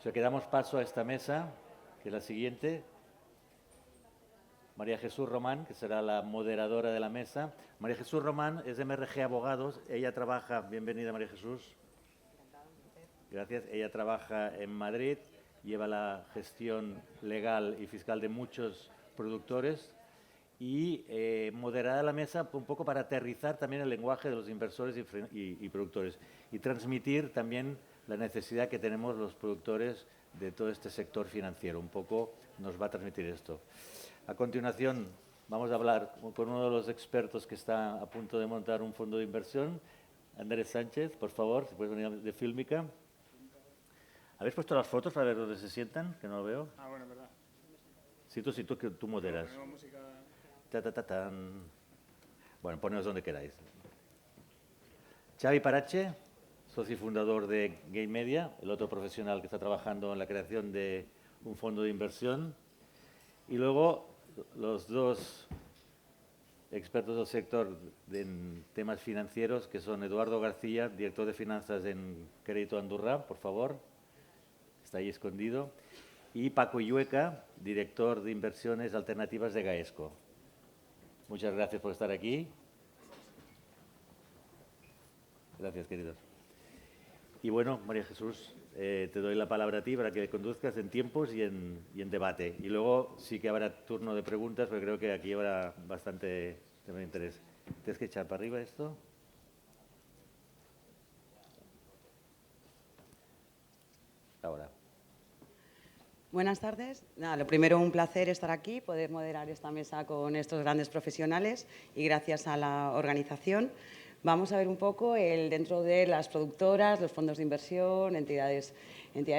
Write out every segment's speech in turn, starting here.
sea que damos paso a esta mesa, que es la siguiente. María Jesús Román, que será la moderadora de la mesa. María Jesús Román es de MRG Abogados. Ella trabaja, bienvenida María Jesús. Gracias. Ella trabaja en Madrid, lleva la gestión legal y fiscal de muchos productores y moderará la mesa un poco para aterrizar también el lenguaje de los inversores y productores y transmitir también la necesidad que tenemos los productores de todo este sector financiero. Un poco nos va a transmitir esto. A continuación, vamos a hablar con uno de los expertos que está a punto de montar un fondo de inversión, Andrés Sánchez, por favor, si puedes venir de Fílmica. ¿Habéis puesto las fotos para ver dónde se sientan? Que no lo veo. Ah, bueno, es verdad. Sí, tú moderas. Música... Bueno, poneos donde queráis. Xavi Parache, socio y fundador de Game Media, el otro profesional que está trabajando en la creación de un fondo de inversión. Y luego los dos expertos del sector en temas financieros, que son Eduardo García, director de finanzas en Crédito Andurra, por favor, está ahí escondido, y Paco Illueca, director de inversiones alternativas de Gaesco. Muchas gracias por estar aquí. Gracias, queridos. Y bueno, María Jesús, te doy la palabra a ti para que conduzcas en tiempos y en debate. Y luego sí que habrá turno de preguntas, porque creo que aquí habrá bastante interés. ¿Tienes que echar para arriba esto? Ahora. Buenas tardes. Nada, lo primero, un placer estar aquí, poder moderar esta mesa con estos grandes profesionales y gracias a la organización. Vamos a ver un poco dentro de las productoras, los fondos de inversión, entidades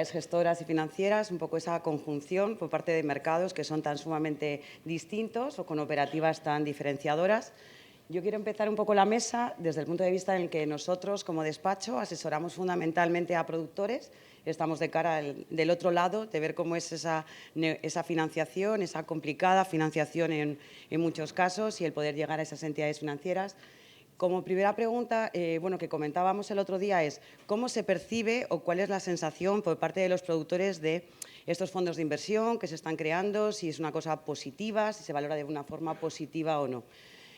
gestoras y financieras, un poco esa conjunción por parte de mercados que son tan sumamente distintos o con operativas tan diferenciadoras. Yo quiero empezar un poco la mesa desde el punto de vista en el que nosotros, como despacho, asesoramos fundamentalmente a productores. Estamos de cara del otro lado, de ver cómo es esa financiación, esa complicada financiación en muchos casos y el poder llegar a esas entidades financieras. Como primera pregunta, que comentábamos el otro día es ¿cómo se percibe o cuál es la sensación por parte de los productores de estos fondos de inversión que se están creando, si es una cosa positiva, si se valora de una forma positiva o no?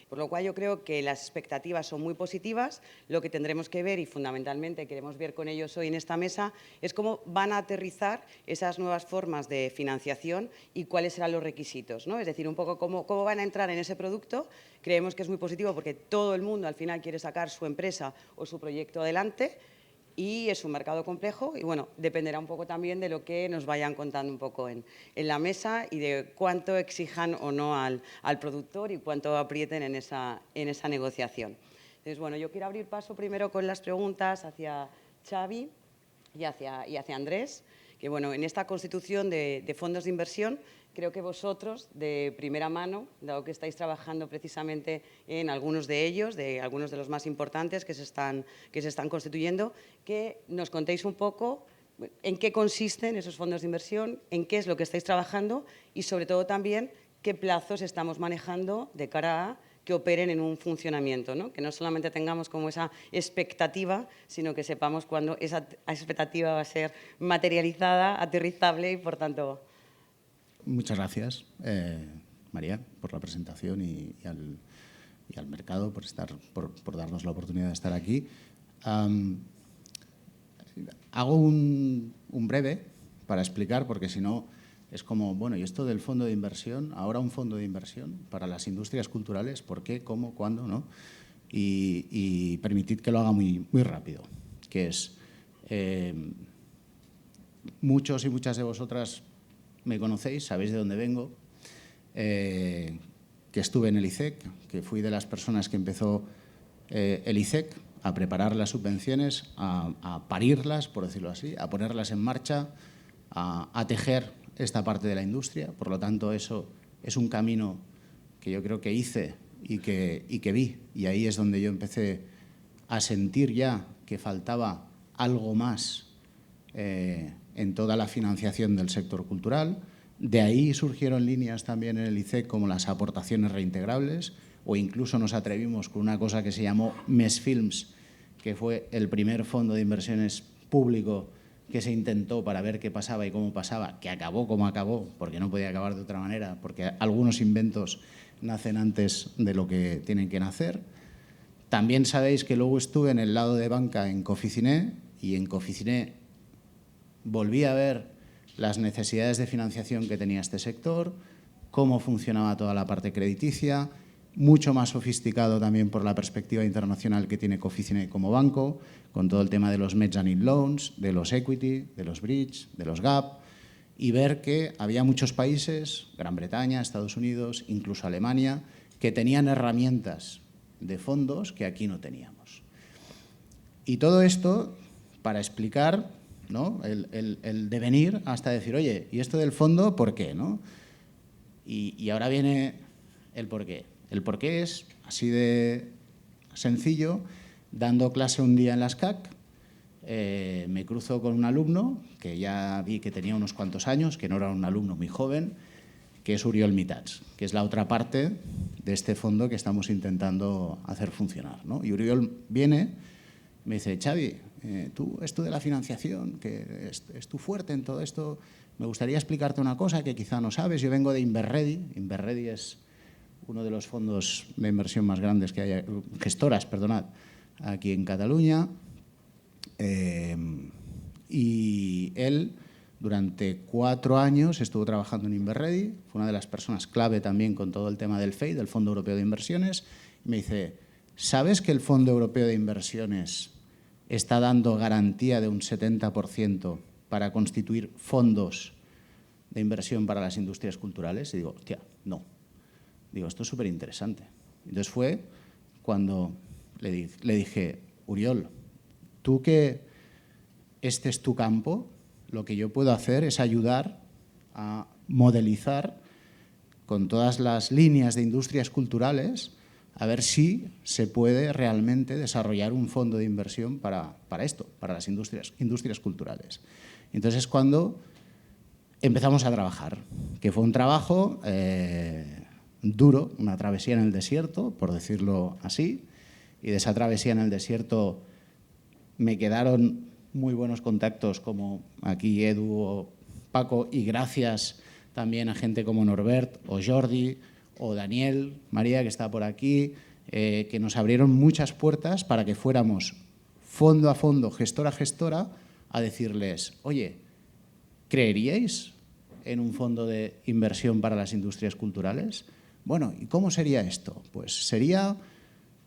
Por lo cual yo creo que las expectativas son muy positivas. Lo que tendremos que ver y fundamentalmente queremos ver con ellos hoy en esta mesa es cómo van a aterrizar esas nuevas formas de financiación y cuáles serán los requisitos, ¿no? Es decir, un poco cómo van a entrar en ese producto. Creemos que es muy positivo porque todo el mundo al final quiere sacar su empresa o su proyecto adelante. Y es un mercado complejo y, bueno, dependerá un poco también de lo que nos vayan contando un poco en la mesa y de cuánto exijan o no al productor y cuánto aprieten en esa negociación. Entonces, bueno, yo quiero abrir paso primero con las preguntas hacia Xavi y hacia Andrés, que, bueno, en esta constitución de fondos de inversión, creo que vosotros, de primera mano, dado que estáis trabajando precisamente en algunos de ellos, de algunos de los más importantes que se están constituyendo, que nos contéis un poco en qué consisten esos fondos de inversión, en qué es lo que estáis trabajando y, sobre todo, también qué plazos estamos manejando de cara a que operen en un funcionamiento, ¿no? Que no solamente tengamos como esa expectativa, sino que sepamos cuándo esa expectativa va a ser materializada, aterrizable y, por tanto... Muchas gracias, María, por la presentación y al mercado por darnos la oportunidad de estar aquí. Hago un breve para explicar, porque si no es como, bueno, y esto del fondo de inversión, ahora un fondo de inversión para las industrias culturales, ¿por qué, cómo, cuándo, no? Y permitid que lo haga muy rápido, que es, muchos y muchas de vosotras me conocéis, sabéis de dónde vengo, que estuve en el ICEC, que fui de las personas que empezó el ICEC a preparar las subvenciones, a parirlas, por decirlo así, a ponerlas en marcha, a tejer esta parte de la industria. Por lo tanto, eso es un camino que yo creo que hice y que vi. Y ahí es donde yo empecé a sentir ya que faltaba algo más en toda la financiación del sector cultural. De ahí surgieron líneas también en el ICEC como las aportaciones reintegrables, o incluso nos atrevimos con una cosa que se llamó MES Films, que fue el primer fondo de inversiones público que se intentó para ver qué pasaba y cómo pasaba, que acabó como acabó, porque no podía acabar de otra manera, porque algunos inventos nacen antes de lo que tienen que nacer. También sabéis que luego estuve en el lado de banca en Coficiné, y en Coficiné volví a ver las necesidades de financiación que tenía este sector, cómo funcionaba toda la parte crediticia, mucho más sofisticado también por la perspectiva internacional que tiene Coficiné como banco, con todo el tema de los mezzanine loans, de los equity, de los bridge, de los gap, y ver que había muchos países, Gran Bretaña, Estados Unidos, incluso Alemania, que tenían herramientas de fondos que aquí no teníamos. Y todo esto para explicar, ¿no?, el devenir hasta decir, oye, ¿y esto del fondo por qué, no? Y ahora viene el por qué. El por qué es así de sencillo. Dando clase un día en las CAC, me cruzo con un alumno que ya vi que tenía unos cuantos años, que no era un alumno muy joven, que es Uriol Mitats, que es la otra parte de este fondo que estamos intentando hacer funcionar, ¿no? Y Uriol viene, me dice, Xavi, tú esto de la financiación, que es tu fuerte en todo esto, me gustaría explicarte una cosa que quizá no sabes. Yo vengo de Inverredi. Inverredi es uno de los fondos de inversión más grandes que hay, gestoras, perdonad, aquí en Cataluña. Y él, durante 4 años, estuvo trabajando en Inverredi, fue una de las personas clave también con todo el tema del FEI, del Fondo Europeo de Inversiones, y me dice, ¿sabes que el Fondo Europeo de Inversiones está dando garantía de un 70% para constituir fondos de inversión para las industrias culturales? Y digo, hostia, no. Digo, esto es súper interesante. Entonces fue cuando le dije, Uriol, tú que este es tu campo, lo que yo puedo hacer es ayudar a modelizar con todas las líneas de industrias culturales a ver si se puede realmente desarrollar un fondo de inversión para esto, para las industrias culturales. Entonces es cuando empezamos a trabajar, que fue un trabajo duro, una travesía en el desierto, por decirlo así, y de esa travesía en el desierto me quedaron muy buenos contactos como aquí Edu o Paco, y gracias también a gente como Norbert o Jordi o Daniel, María, que está por aquí, que nos abrieron muchas puertas para que fuéramos fondo a fondo, gestora a gestora, a decirles, oye, ¿creeríais en un fondo de inversión para las industrias culturales? Bueno, ¿y cómo sería esto? Pues sería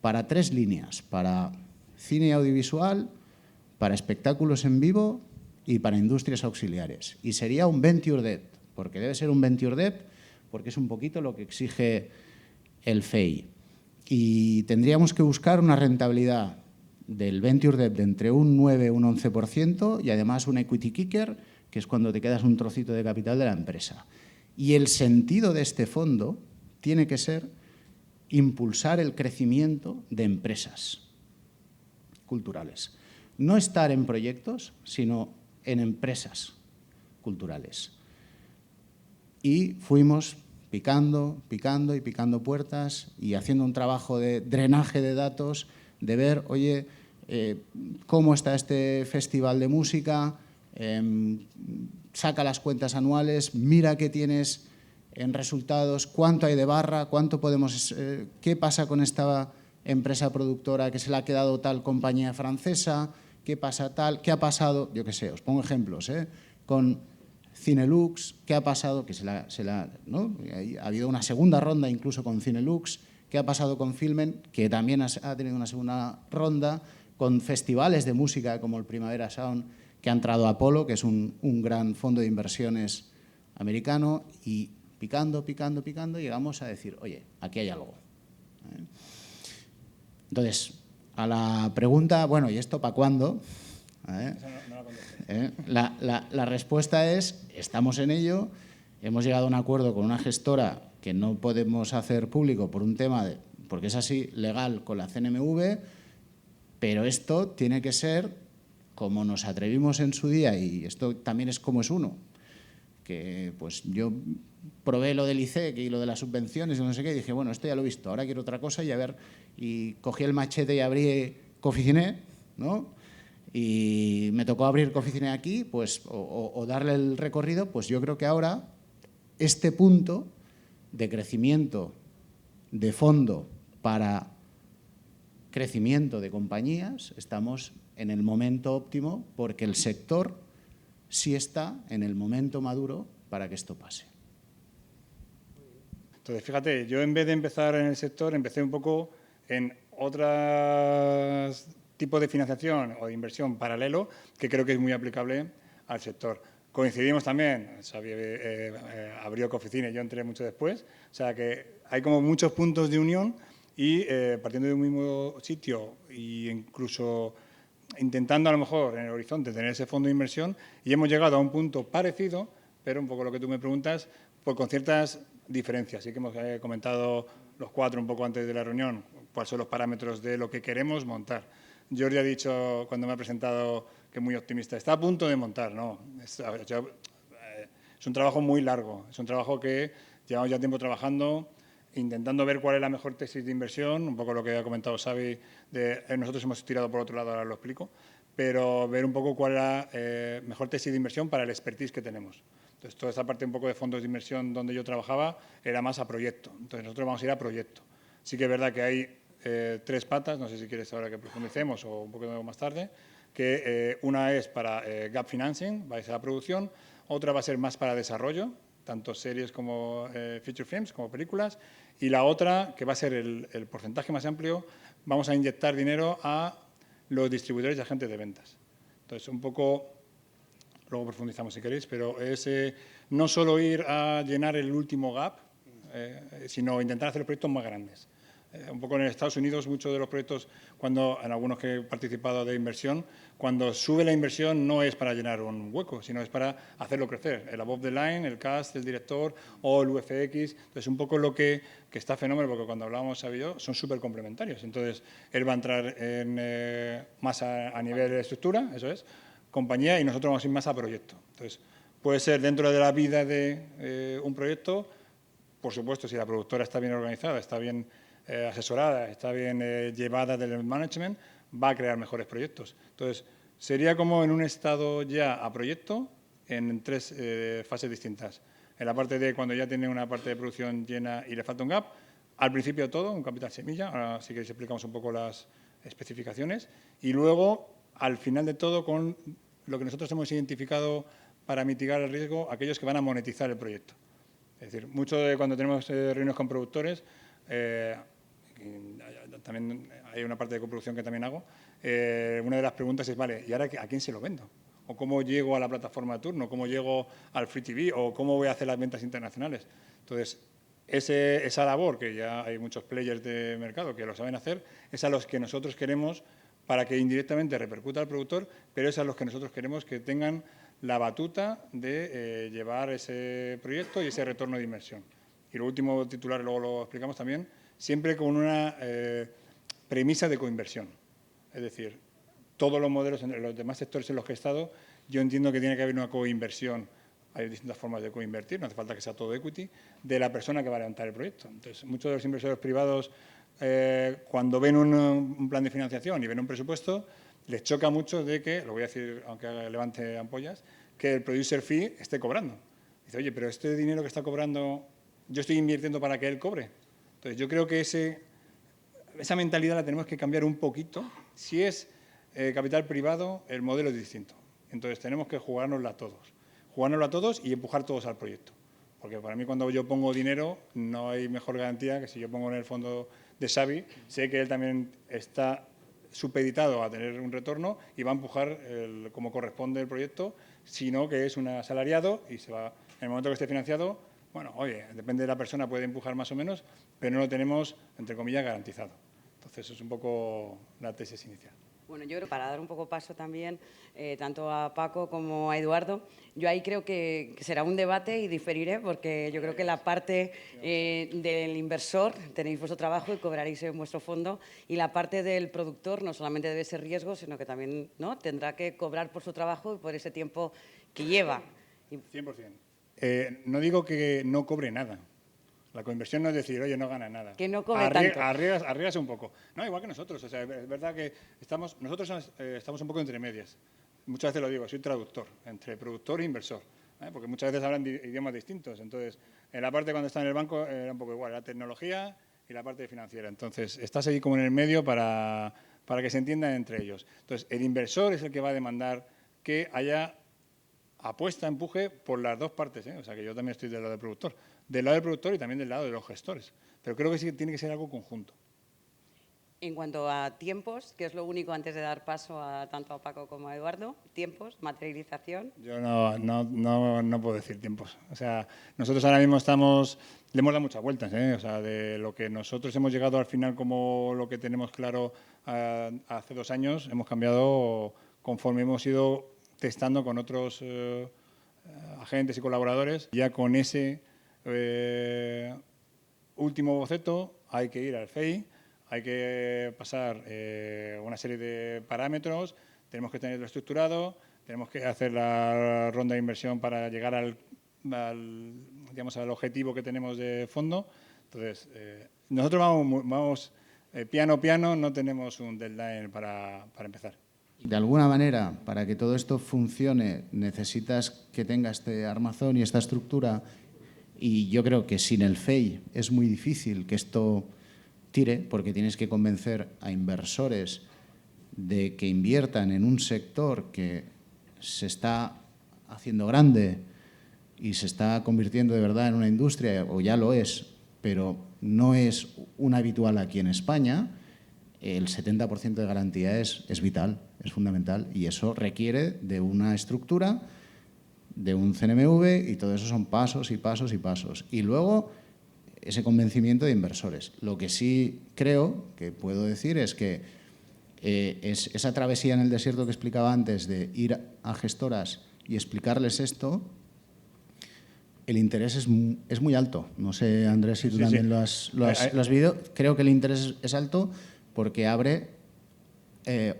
para 3 líneas, para cine y audiovisual, para espectáculos en vivo y para industrias auxiliares. Y sería un venture debt, porque debe ser un venture debt, porque es un poquito lo que exige el FEI. Y tendríamos que buscar una rentabilidad del venture debt de entre un 9 y un 11% y además un equity kicker, que es cuando te quedas un trocito de capital de la empresa. Y el sentido de este fondo tiene que ser impulsar el crecimiento de empresas culturales. No estar en proyectos, sino en empresas culturales. Y fuimos picando puertas y haciendo un trabajo de drenaje de datos, de ver, oye, cómo está este festival de música, saca las cuentas anuales, mira qué tienes en resultados, cuánto hay de barra, cuánto podemos, qué pasa con esta empresa productora que se le ha quedado tal compañía francesa, qué pasa tal, qué ha pasado, yo qué sé, os pongo ejemplos, con Cinelux, qué ha pasado, que ¿no? Ha habido una segunda ronda incluso con Cinelux, qué ha pasado con Filmen, que también ha tenido una segunda ronda, con festivales de música como el Primavera Sound, que ha entrado Apollo, que es un gran fondo de inversiones americano, y picando, llegamos a decir, oye, aquí hay algo. Entonces, a la pregunta, bueno, ¿y esto para cuándo? La respuesta es, estamos en ello, hemos llegado a un acuerdo con una gestora que no podemos hacer público por un tema porque es así, legal con la CNMV, pero esto tiene que ser como nos atrevimos en su día, y esto también es como es uno, que pues yo probé lo del ICEC y lo de las subvenciones y no sé qué, y dije, bueno, esto ya lo he visto, ahora quiero otra cosa, y a ver, y cogí el machete y abrí Coficiné, ¿no? y me tocó abrir Coficine aquí, pues, o darle el recorrido, pues yo creo que ahora este punto de crecimiento de fondo para crecimiento de compañías, estamos en el momento óptimo porque el sector sí está en el momento maduro para que esto pase. Entonces, fíjate, yo en vez de empezar en el sector, empecé un poco en otros tipos de financiación o de inversión paralelo que creo que es muy aplicable al sector. Coincidimos también, Xavi abrió Coficine, yo entré mucho después, o sea que hay como muchos puntos de unión y partiendo de un mismo sitio e incluso intentando a lo mejor en el horizonte tener ese fondo de inversión y hemos llegado a un punto parecido, pero un poco lo que tú me preguntas, pues con ciertas diferencias. Sí que hemos comentado los cuatro un poco antes de la reunión, cuáles son los parámetros de lo que queremos montar. Jordi ha dicho cuando me ha presentado que es muy optimista, está a punto de montar, ¿no? Es un trabajo muy largo, es un trabajo que llevamos ya tiempo trabajando, intentando ver cuál es la mejor tesis de inversión, un poco lo que ha comentado Xavi, nosotros hemos tirado por otro lado, ahora lo explico, pero ver un poco cuál es la mejor tesis de inversión para el expertise que tenemos. Entonces, toda esa parte un poco de fondos de inversión donde yo trabajaba era más a proyecto. Entonces, nosotros vamos a ir a proyecto. Sí que es verdad que hay tres patas, no sé si quieres ahora que profundicemos o un poco más tarde, que una es para gap financing, va a ser la producción, otra va a ser más para desarrollo, tanto series como feature films, como películas, y la otra, que va a ser el porcentaje más amplio, vamos a inyectar dinero a los distribuidores y agentes de ventas. Entonces, un poco, luego profundizamos si queréis, pero es no solo ir a llenar el último gap, sino intentar hacer los proyectos más grandes. Un poco en Estados Unidos, muchos de los proyectos, en algunos que he participado de inversión, cuando sube la inversión no es para llenar un hueco, sino es para hacerlo crecer. El above the line, el cast, el director o el UFX. Entonces, un poco lo que está fenómeno, porque cuando hablábamos, Xavi y yo, son súper complementarios. Entonces, él va a entrar más a nivel de estructura, eso es, compañía, y nosotros vamos a ir más a proyecto. Entonces, puede ser dentro de la vida de un proyecto, por supuesto, si la productora está bien organizada, está bien asesorada, está bien llevada del management, va a crear mejores proyectos. Entonces, sería como en un estado ya a proyecto en tres fases distintas. En la parte de cuando ya tiene una parte de producción llena y le falta un gap, al principio de todo, un capital semilla, ahora sí que explicamos un poco las especificaciones, y luego, al final de todo, con lo que nosotros hemos identificado para mitigar el riesgo, aquellos que van a monetizar el proyecto. Es decir, mucho de cuando tenemos reuniones con productores, también hay una parte de coproducción que también hago, una de las preguntas es, vale, ¿y ahora a quién se lo vendo? ¿O cómo llego a la plataforma de turno? ¿Cómo llego al Free TV? ¿O cómo voy a hacer las ventas internacionales? Entonces, esa labor, que ya hay muchos players de mercado que lo saben hacer, es a los que nosotros queremos para que indirectamente repercuta al productor, pero es a los que nosotros queremos que tengan la batuta de llevar ese proyecto y ese retorno de inversión. Y lo último titular, luego lo explicamos también, siempre con una premisa de coinversión. Es decir, todos los modelos, en los demás sectores en los que he estado, yo entiendo que tiene que haber una coinversión. Hay distintas formas de coinvertir, no hace falta que sea todo equity, de la persona que va a levantar el proyecto. Entonces, muchos de los inversores privados, cuando ven un plan de financiación y ven un presupuesto, les choca mucho de que, lo voy a decir aunque levante ampollas, que el producer fee esté cobrando. Dice, oye, pero este dinero que está cobrando, yo estoy invirtiendo para que él cobre. Entonces, yo creo que esa mentalidad la tenemos que cambiar un poquito. Si es capital privado, el modelo es distinto. Entonces, tenemos que jugárnosla a todos y empujar todos al proyecto. Porque para mí, cuando yo pongo dinero, no hay mejor garantía que si yo pongo en el fondo de Xavi, sé que él también está supeditado a tener un retorno y va a empujar como corresponde el proyecto, sino que es un asalariado y se va, en el momento que esté financiado, bueno, oye, depende de la persona, puede empujar más o menos, pero no lo tenemos, entre comillas, garantizado. Entonces, eso es un poco la tesis inicial. Bueno, yo creo que para dar un poco paso también, tanto a Paco como a Eduardo, yo ahí creo que será un debate y diferiré, porque yo creo que la parte del inversor, tenéis vuestro trabajo y cobraréis en vuestro fondo, y la parte del productor no solamente debe ser riesgo, sino que también, ¿no?, tendrá que cobrar por su trabajo y por ese tiempo que lleva. 100%. No digo que no cobre nada. La coinversión no es decir, oye, no ganas nada. Que no come tanto. Arriesgas un poco. No, igual que nosotros. O sea, es verdad que nosotros estamos un poco entre medias. Muchas veces lo digo, soy traductor, entre productor e inversor. Porque muchas veces hablan idiomas distintos. Entonces, en la parte cuando está en el banco era un poco igual, la tecnología y la parte financiera. Entonces, estás ahí como en el medio para que se entiendan entre ellos. Entonces, el inversor es el que va a demandar que haya apuesta, empuje por las dos partes. O sea, que yo también estoy del lado del productor. Del lado del productor y también del lado de los gestores. Pero creo que sí tiene que ser algo conjunto. En cuanto a tiempos, que es lo único antes de dar paso tanto a Paco como a Eduardo, tiempos, materialización. Yo no puedo decir tiempos. O sea, nosotros ahora mismo le hemos dado muchas vueltas. O sea, de lo que nosotros hemos llegado al final como lo que tenemos claro hace 2 años, hemos cambiado conforme hemos ido testando con otros agentes y colaboradores. Ya con ese último boceto hay que ir al FEI, hay que pasar una serie de parámetros, tenemos que tenerlo estructurado, tenemos que hacer la ronda de inversión para llegar al objetivo que tenemos de fondo. Entonces, nosotros vamos piano a piano, no tenemos un deadline para empezar. De alguna manera, para que todo esto funcione, necesitas que tenga este armazón y esta estructura, y yo creo que sin el FEI es muy difícil que esto tire, porque tienes que convencer a inversores de que inviertan en un sector que se está haciendo grande y se está convirtiendo de verdad en una industria, o ya lo es, pero no es un habitual aquí en España. El 70% de garantía es vital, es fundamental, y eso requiere de una estructura, de un CNMV, y todo eso son pasos y pasos y pasos. Y luego ese convencimiento de inversores. Lo que sí creo que puedo decir es que esa travesía en el desierto que explicaba antes, de ir a gestoras y explicarles esto, el interés es muy alto. No sé, Andrés, si tú también lo has vivido. Creo que el interés es alto porque abre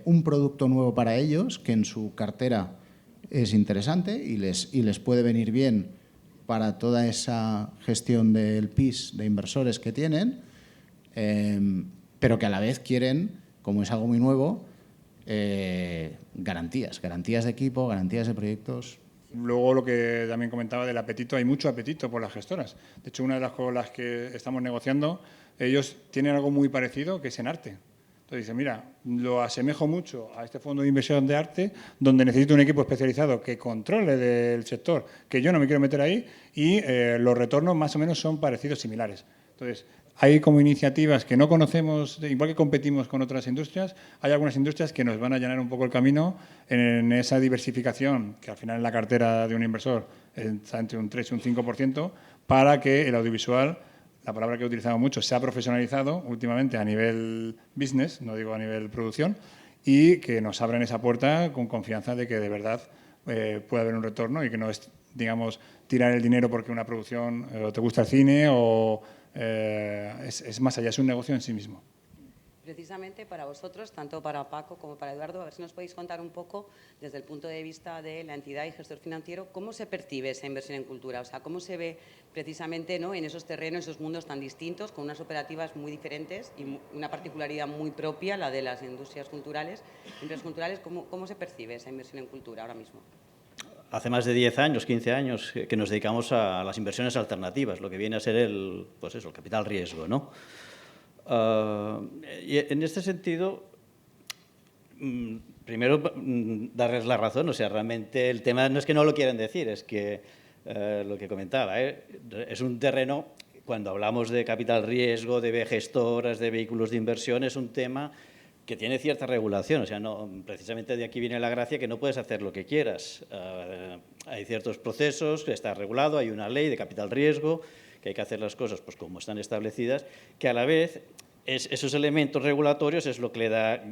un producto nuevo para ellos que en su cartera es interesante y les puede venir bien para toda esa gestión del PIS de inversores que tienen, pero que a la vez quieren, como es algo muy nuevo, garantías de equipo, garantías de proyectos. Luego, lo que también comentaba del apetito, hay mucho apetito por las gestoras. De hecho, una de las con las que estamos negociando, ellos tienen algo muy parecido, que es en arte. Entonces dice, mira, lo asemejo mucho a este fondo de inversión de arte, donde necesito un equipo especializado que controle del sector, que yo no me quiero meter ahí, y los retornos más o menos son parecidos, similares. Entonces, hay como iniciativas que no conocemos, igual que competimos con otras industrias, hay algunas industrias que nos van a allanar un poco el camino en esa diversificación, que al final en la cartera de un inversor está entre un 3 y un 5%, para que el audiovisual, la palabra que he utilizado mucho, se ha profesionalizado últimamente a nivel business, no digo a nivel producción, y que nos abran esa puerta con confianza de que de verdad puede haber un retorno y que no es, digamos, tirar el dinero porque una producción o te gusta el cine o es más allá, es un negocio en sí mismo. Precisamente para vosotros, tanto para Paco como para Eduardo, a ver si nos podéis contar un poco, desde el punto de vista de la entidad y gestor financiero, cómo se percibe esa inversión en cultura, o sea, cómo se ve precisamente, ¿no?, en esos terrenos, esos mundos tan distintos, con unas operativas muy diferentes y una particularidad muy propia, la de las industrias culturales. ¿Cómo se percibe esa inversión en cultura ahora mismo? Hace más de 10 años, 15 años, que nos dedicamos a las inversiones alternativas, lo que viene a ser el capital riesgo, ¿no? Y en este sentido, primero darles la razón, o sea, realmente el tema no es que no lo quieran decir, es que lo que comentaba, es un terreno, cuando hablamos de capital riesgo, de gestoras, de vehículos de inversión, es un tema que tiene cierta regulación, o sea, no, precisamente de aquí viene la gracia, que no puedes hacer lo que quieras. Hay ciertos procesos, está regulado, hay una ley de capital riesgo, que hay que hacer las cosas pues como están establecidas, que a la vez esos elementos regulatorios es lo que le da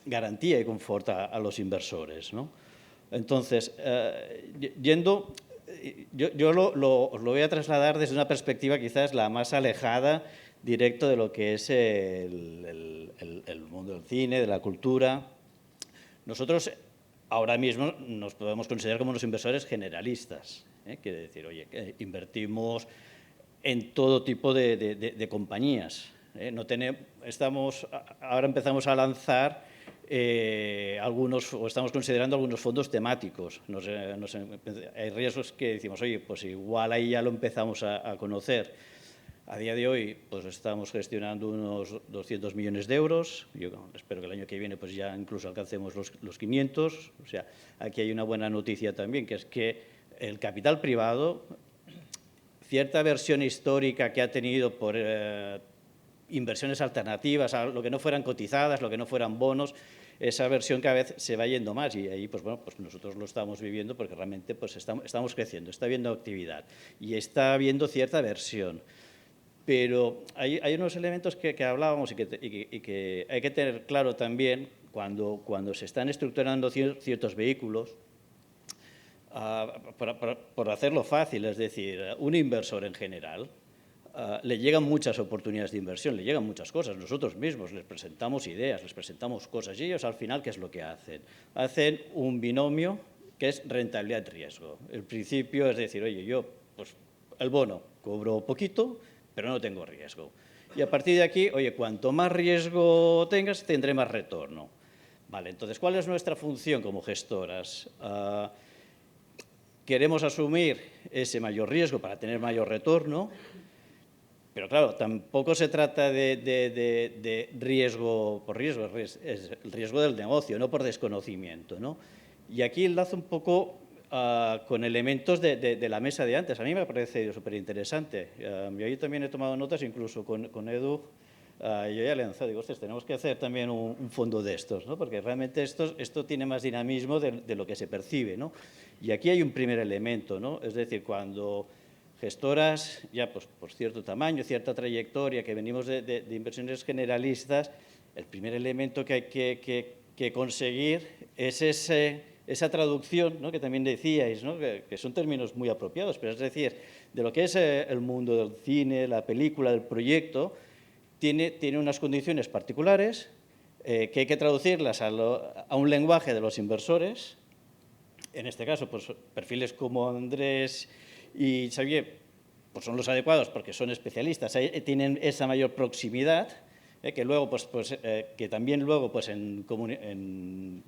garantía y confort a los inversores, ¿no? Entonces, yo os lo voy a trasladar desde una perspectiva quizás la más alejada directo de lo que es el mundo del cine, de la cultura. Nosotros ahora mismo nos podemos considerar como unos inversores generalistas, Quiere decir, oye, invertimos en todo tipo de compañías. No ahora empezamos a lanzar algunos, o estamos considerando algunos fondos temáticos. Hay riesgos que decimos, oye, pues igual ahí ya lo empezamos a conocer. A día de hoy, pues estamos gestionando unos 200 millones de euros. Yo espero que el año que viene pues ya incluso alcancemos los 500. O sea, aquí hay una buena noticia también, que es que el capital privado, cierta versión histórica que ha tenido por inversiones alternativas, a lo que no fueran cotizadas, lo que no fueran bonos, esa versión cada vez se va yendo más y ahí pues, bueno, pues nosotros lo estamos viviendo porque realmente pues, estamos creciendo, está habiendo actividad y está habiendo cierta versión. Pero hay unos elementos que hablábamos y que hay que tener claro también cuando se están estructurando ciertos vehículos, por hacerlo fácil, es decir, un inversor en general, le llegan muchas oportunidades de inversión, le llegan muchas cosas. Nosotros mismos les presentamos ideas, les presentamos cosas y ellos al final, ¿qué es lo que hacen? Hacen un binomio que es rentabilidad-riesgo. El principio es decir, oye, yo, pues el bono, cobro poquito, pero no tengo riesgo. Y a partir de aquí, oye, cuanto más riesgo tengas, tendré más retorno. Vale, entonces, ¿cuál es nuestra función como gestoras? Queremos asumir ese mayor riesgo para tener mayor retorno, pero claro, tampoco se trata de riesgo por riesgo, es el riesgo del negocio, no por desconocimiento, ¿no? Y aquí enlazo un poco con elementos de la mesa de antes. A mí me ha parecido súper interesante. Yo también he tomado notas, incluso con Edu, yo ya le he lanzado, digo, ostras, tenemos que hacer también un fondo de estos, ¿no? Porque realmente esto tiene más dinamismo de lo que se percibe, ¿no? Y aquí hay un primer elemento, ¿no? Es decir, cuando gestoras, ya pues, por cierto tamaño, cierta trayectoria, que venimos de inversiones generalistas, el primer elemento que hay que conseguir es esa traducción, ¿no? Que también decíais, ¿no? que son términos muy apropiados, pero es decir, de lo que es el mundo del cine, la película, el proyecto, tiene unas condiciones particulares que hay que traducirlas a un lenguaje de los inversores. En este caso, pues perfiles como Andrés y Xavier pues son los adecuados porque son especialistas, tienen esa mayor proximidad, que luego que también luego pues en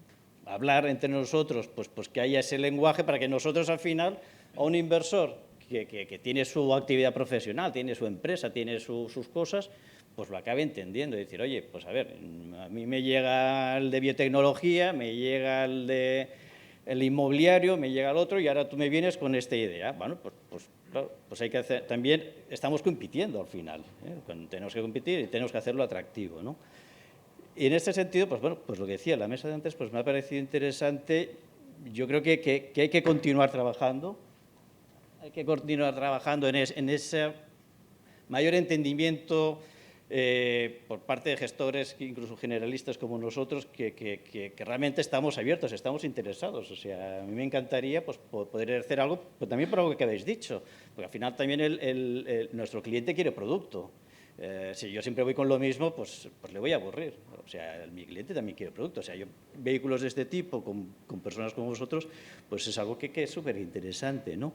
hablar entre nosotros pues que haya ese lenguaje para que nosotros al final a un inversor que tiene su actividad profesional, tiene su empresa, tiene sus cosas, pues lo acabe entendiendo y decir, oye, pues a ver, a mí me llega el de biotecnología, me llega el inmobiliario, me llega el otro y ahora tú me vienes con esta idea. Bueno, pues claro, pues hay que hacer, también estamos compitiendo al final, tenemos que competir y tenemos que hacerlo atractivo, ¿no? Y en este sentido, pues bueno, pues lo que decía, la mesa de antes pues me ha parecido interesante. Yo creo que hay que continuar trabajando, en ese mayor entendimiento por parte de gestores, incluso generalistas como nosotros, que realmente estamos abiertos, estamos interesados. O sea, a mí me encantaría pues, poder hacer algo, pero también por algo que habéis dicho, porque al final también nuestro cliente quiere producto. Si yo siempre voy con lo mismo, pues le voy a aburrir. O sea, mi cliente también quiere producto. O sea, vehículos de este tipo, con personas como vosotros, pues es algo que es súper interesante, ¿no?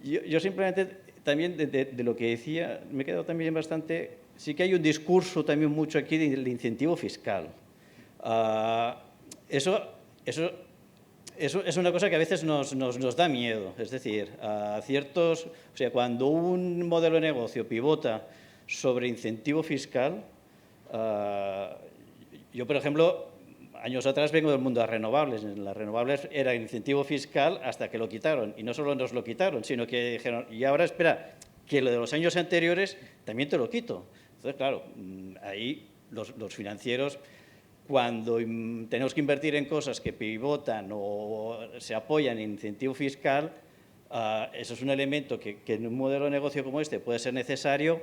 Yo simplemente, también de lo que decía, me he quedado también bastante... Sí que hay un discurso también mucho aquí del incentivo fiscal. Eso es una cosa que a veces nos da miedo. Es decir, o sea, cuando un modelo de negocio pivota sobre incentivo fiscal, yo, por ejemplo, años atrás vengo del mundo de las renovables. En las renovables era incentivo fiscal hasta que lo quitaron. Y no solo nos lo quitaron, sino que dijeron, y ahora espera, que lo de los años anteriores también te lo quito. Entonces, claro, ahí los financieros, cuando tenemos que invertir en cosas que pivotan o se apoyan en incentivo fiscal, eso es un elemento que en un modelo de negocio como este puede ser necesario,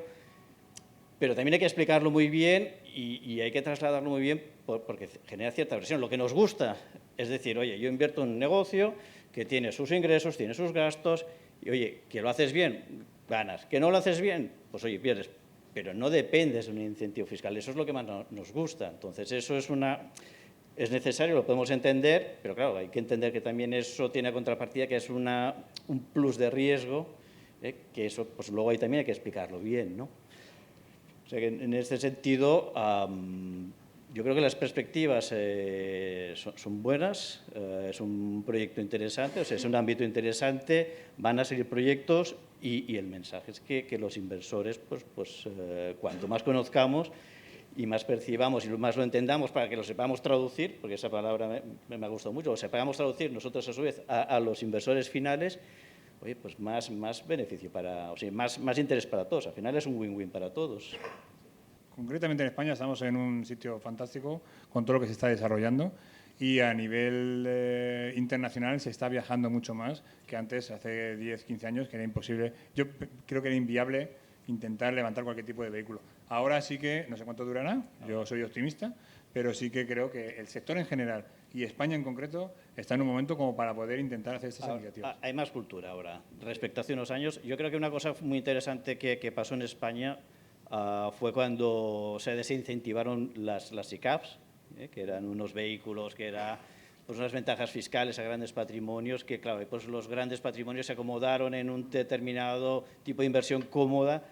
pero también hay que explicarlo muy bien y hay que trasladarlo muy bien porque genera cierta presión. Lo que nos gusta es decir, oye, yo invierto en un negocio que tiene sus ingresos, tiene sus gastos, y oye, que lo haces bien, ganas. Que no lo haces bien, pues oye, pierdes. Pero no dependes de un incentivo fiscal. Eso es lo que más nos gusta. Entonces, eso es necesario, lo podemos entender, pero claro, hay que entender que también eso tiene contrapartida, que es un plus de riesgo que eso pues luego ahí también hay que explicarlo bien, ¿no? O sea que en este sentido yo creo que las perspectivas son buenas, es un proyecto interesante, o sea, es un ámbito interesante, van a seguir proyectos y el mensaje es que los inversores, cuanto más conozcamos y más percibamos y más lo entendamos para que lo sepamos traducir, porque esa palabra me ha gustado mucho, lo sepamos traducir nosotros a su vez a los inversores finales, oye, pues más beneficio o sea, más interés para todos. Al final es un win-win para todos. Concretamente en España estamos en un sitio fantástico con todo lo que se está desarrollando y a nivel internacional se está viajando mucho más que antes, hace 10, 15 años, que era imposible. Yo creo que era inviable intentar levantar cualquier tipo de vehículo. Ahora sí que, no sé cuánto durará, yo soy optimista, pero sí que creo que el sector en general y España en concreto está en un momento como para poder intentar hacer estas iniciativas. Hay más cultura ahora. Respecto a hace unos años, yo creo que una cosa muy interesante que pasó en España fue cuando se desincentivaron las ICAPs, que eran unos vehículos que eran pues unas ventajas fiscales a grandes patrimonios, que claro, pues los grandes patrimonios se acomodaron en un determinado tipo de inversión cómoda.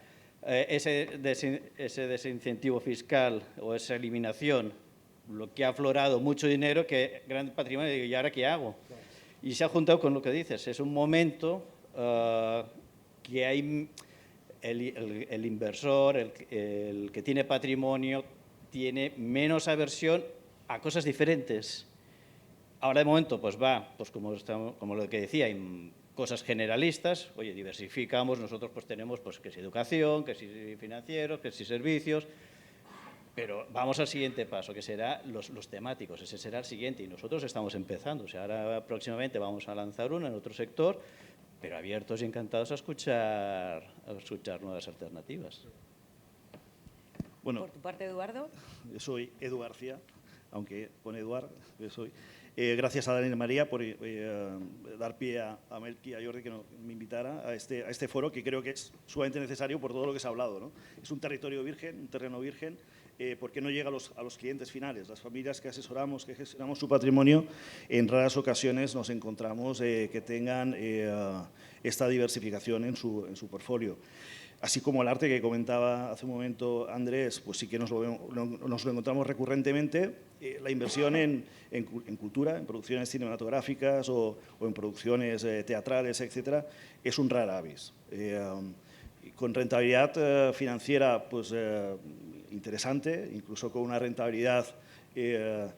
Ese desincentivo fiscal o esa eliminación, lo que ha aflorado mucho dinero, que gran patrimonio, digo, ¿y ahora qué hago? Y se ha juntado con lo que dices, es un momento que hay el inversor, el que tiene patrimonio, tiene menos aversión a cosas diferentes. Ahora de momento pues va, pues como lo que decía, en cosas generalistas, oye, diversificamos, nosotros pues tenemos pues que si educación, que si financieros, que si servicios, pero vamos al siguiente paso, que será los temáticos, ese será el siguiente y nosotros estamos empezando, o sea, ahora próximamente vamos a lanzar uno en otro sector, pero abiertos y encantados a escuchar nuevas alternativas. Bueno, Por tu parte, Eduardo. soy Edu García, aunque pone Eduard, que soy. Gracias a Daniel y María por dar pie a Melqui y a Jordi que me invitara a este foro, que creo que es sumamente necesario por todo lo que se ha hablado, ¿no? Es un territorio virgen, un terreno virgen, porque no llega a los clientes finales. Las familias que asesoramos, que gestionamos su patrimonio, en raras ocasiones nos encontramos que tengan esta diversificación en su portfolio. Así como el arte que comentaba hace un momento Andrés, pues sí que nos lo encontramos recurrentemente. La inversión en cultura, en producciones cinematográficas o en producciones teatrales, etcétera, es un rara avis. Con rentabilidad financiera pues, interesante, incluso con una rentabilidad de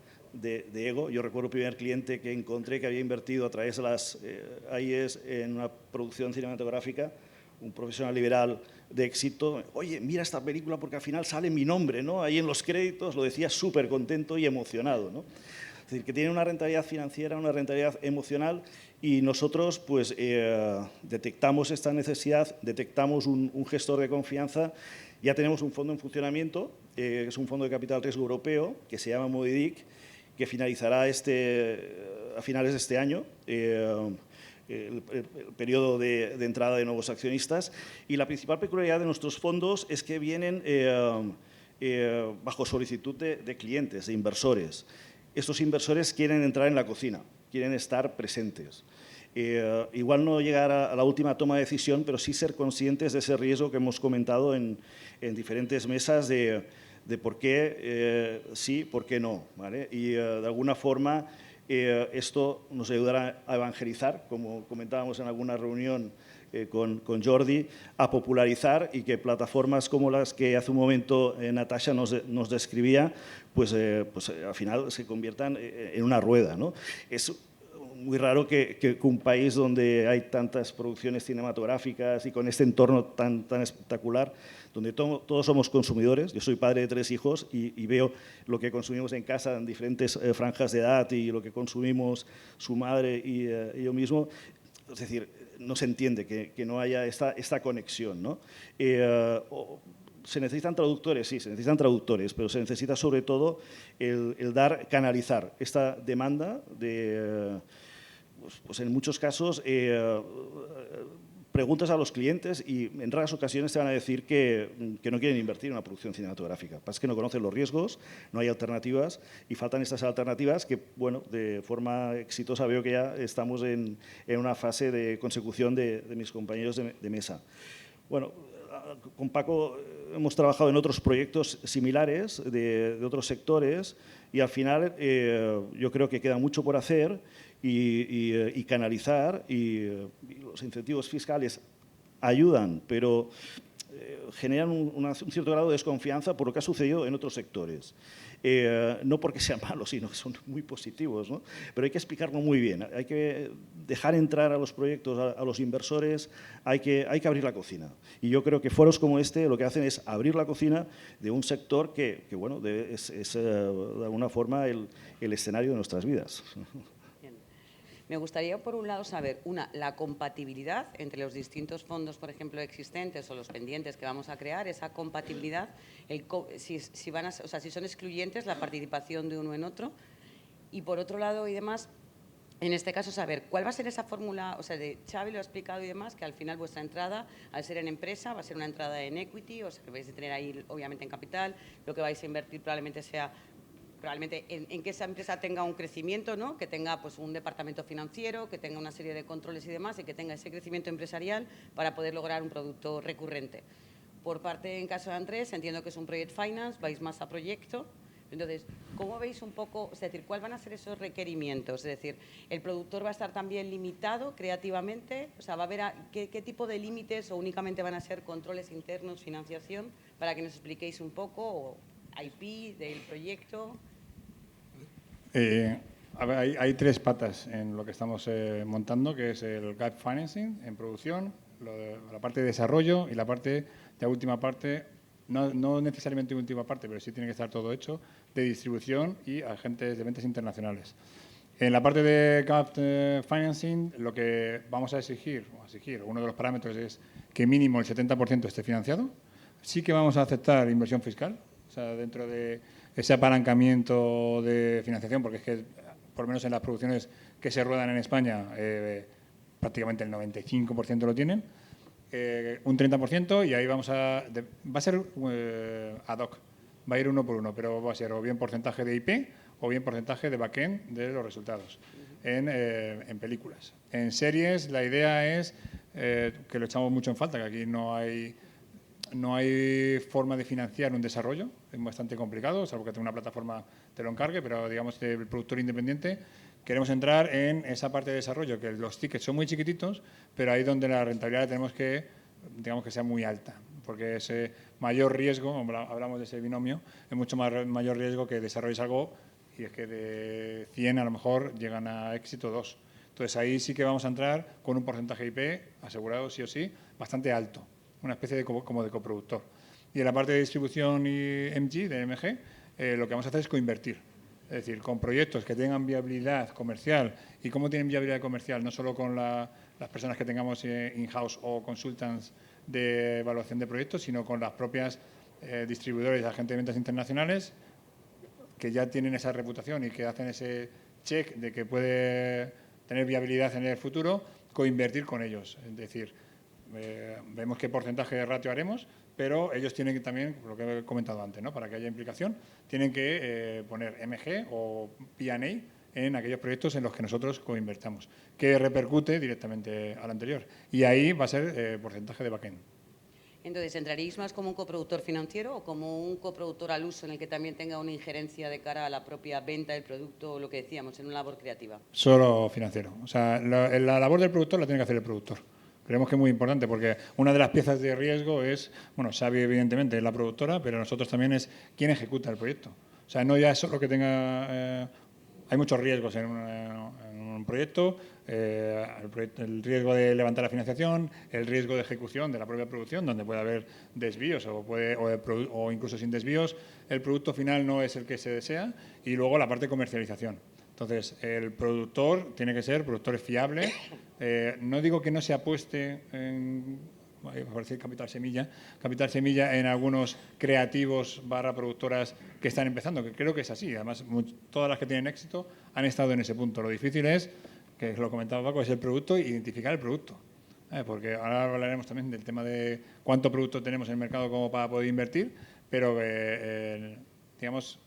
ego. Yo recuerdo el primer cliente que encontré que había invertido a través de las AIES en una producción cinematográfica, un profesional liberal de éxito. Oye, mira esta película porque al final sale mi nombre, ¿no? Ahí en los créditos, lo decía súper contento y emocionado, ¿no? Es decir, que tiene una rentabilidad financiera, una rentabilidad emocional y nosotros pues detectamos esta necesidad, detectamos un gestor de confianza, ya tenemos un fondo en funcionamiento, que es un fondo de capital riesgo europeo, que se llama Moedic, que finalizará a finales de este año, el periodo de entrada de nuevos accionistas, y la principal peculiaridad de nuestros fondos es que vienen bajo solicitud de clientes, de inversores. Estos inversores quieren entrar en la cocina, quieren estar presentes. Igual no llegar a la última toma de decisión, pero sí ser conscientes de ese riesgo que hemos comentado en diferentes mesas de por qué sí, por qué no, ¿vale? Y de alguna forma esto nos ayudará a evangelizar, como comentábamos en alguna reunión con Jordi, a popularizar y que plataformas como las que hace un momento Natasha nos describía, pues al final se conviertan en una rueda, ¿no? Es muy raro que un país donde hay tantas producciones cinematográficas y con este entorno tan espectacular, donde todos somos consumidores. Yo soy padre de 3 hijos y veo lo que consumimos en casa en diferentes franjas de edad y lo que consumimos su madre y yo mismo. Es decir, no se entiende que no haya esta conexión, ¿no? ¿Se necesitan traductores? Sí, se necesitan traductores, pero se necesita sobre todo el canalizar esta demanda de, pues en muchos casos, preguntas a los clientes y en raras ocasiones te van a decir que no quieren invertir en una producción cinematográfica. Lo que pasa es que no conocen los riesgos, no hay alternativas y faltan estas alternativas que, bueno, de forma exitosa veo que ya estamos en una fase de consecución de mis compañeros de mesa. Bueno, con Paco hemos trabajado en otros proyectos similares de otros sectores y al final yo creo que queda mucho por hacer y canalizar y los incentivos fiscales ayudan, pero generan un cierto grado de desconfianza por lo que ha sucedido en otros sectores. No porque sean malos, sino que son muy positivos, ¿no? Pero hay que explicarlo muy bien, hay que dejar entrar a los proyectos, a los inversores, hay que abrir la cocina. Y yo creo que foros como este lo que hacen es abrir la cocina de un sector que bueno, es de alguna forma el escenario de nuestras vidas. Me gustaría, por un lado, saber, la compatibilidad entre los distintos fondos, por ejemplo, existentes o los pendientes que vamos a crear, esa compatibilidad, si son excluyentes la participación de uno en otro. Y, por otro lado, y demás, en este caso, saber cuál va a ser esa fórmula, o sea, de Xavi lo ha explicado y demás, que al final vuestra entrada, al ser en empresa, va a ser una entrada en equity, o sea, que vais a tener ahí, obviamente, en capital, lo que vais a invertir probablemente sea en que esa empresa tenga un crecimiento, ¿no? Que tenga pues, un departamento financiero, que tenga una serie de controles y demás, y que tenga ese crecimiento empresarial para poder lograr un producto recurrente. Por parte, en caso de Andrés, entiendo que es un project finance, vais más a proyecto. Entonces, ¿cómo veis un poco, es decir, cuáles van a ser esos requerimientos? Es decir, ¿el productor va a estar también limitado creativamente? O sea, ¿va a haber qué tipo de límites o únicamente van a ser controles internos, financiación? Para que nos expliquéis un poco, o IP del proyecto. A ver, hay tres patas en lo que estamos montando, que es el gap financing en producción, la parte de desarrollo y la parte, la última parte, no necesariamente última parte, pero sí tiene que estar todo hecho, de distribución y agentes de ventas internacionales. En la parte de gap financing, lo que vamos a exigir, uno de los parámetros es que mínimo el 70% esté financiado. Sí que vamos a aceptar inversión fiscal, o sea, dentro de ese apalancamiento de financiación, porque es que, por lo menos en las producciones que se ruedan en España, prácticamente el 95% lo tienen, un 30%, y ahí va a ser ad hoc, va a ir uno por uno, pero va a ser o bien porcentaje de IP o bien porcentaje de backend de los resultados en películas. En series, la idea es, que lo echamos mucho en falta, que aquí no hay forma de financiar un desarrollo, es bastante complicado, salvo que tenga una plataforma te lo encargue, pero digamos el productor independiente queremos entrar en esa parte de desarrollo, que los tickets son muy chiquititos, pero ahí donde la rentabilidad tenemos que, digamos, que sea muy alta, porque ese mayor riesgo, hablamos de ese binomio, es mucho mayor riesgo que desarrolles algo y es que de 100 a lo mejor llegan a éxito 2. Entonces ahí sí que vamos a entrar con un porcentaje IP asegurado sí o sí bastante alto, una especie de como de coproductor. Y en la parte de distribución y MG, lo que vamos a hacer es coinvertir. Es decir, con proyectos que tengan viabilidad comercial. ¿Y cómo tienen viabilidad comercial? No solo con las personas que tengamos in-house o consultants de evaluación de proyectos, sino con las propias distribuidores y agentes de ventas internacionales que ya tienen esa reputación y que hacen ese check de que puede tener viabilidad en el futuro, coinvertir con ellos. Es decir, vemos qué porcentaje de ratio haremos, pero ellos tienen que también, lo que he comentado antes, ¿no? Para que haya implicación, tienen que poner MG o P&A en aquellos proyectos en los que nosotros coinvertamos, que repercute directamente al anterior. Y ahí va a ser porcentaje de backend. Entonces, ¿entraréis más como un coproductor financiero o como un coproductor al uso en el que también tenga una injerencia de cara a la propia venta del producto o lo que decíamos, en una labor creativa? Solo financiero. O sea, la labor del productor la tiene que hacer el productor. Creemos que es muy importante porque una de las piezas de riesgo es, bueno, Xavi evidentemente es la productora, pero nosotros también es quién ejecuta el proyecto. O sea, no ya es solo que tenga... hay muchos riesgos en un proyecto, el riesgo de levantar la financiación, el riesgo de ejecución de la propia producción, donde puede haber desvíos o incluso sin desvíos, el producto final no es el que se desea, y luego la parte de comercialización. Entonces, el productor tiene que ser productor fiable. No digo que no se apueste en capital semilla en algunos creativos / productoras que están empezando, que creo que es así. Además, todas las que tienen éxito han estado en ese punto. Lo difícil es, que lo comentaba Paco, es el producto e identificar el producto. porque ahora hablaremos también del tema de cuánto producto tenemos en el mercado como para poder invertir, pero digamos,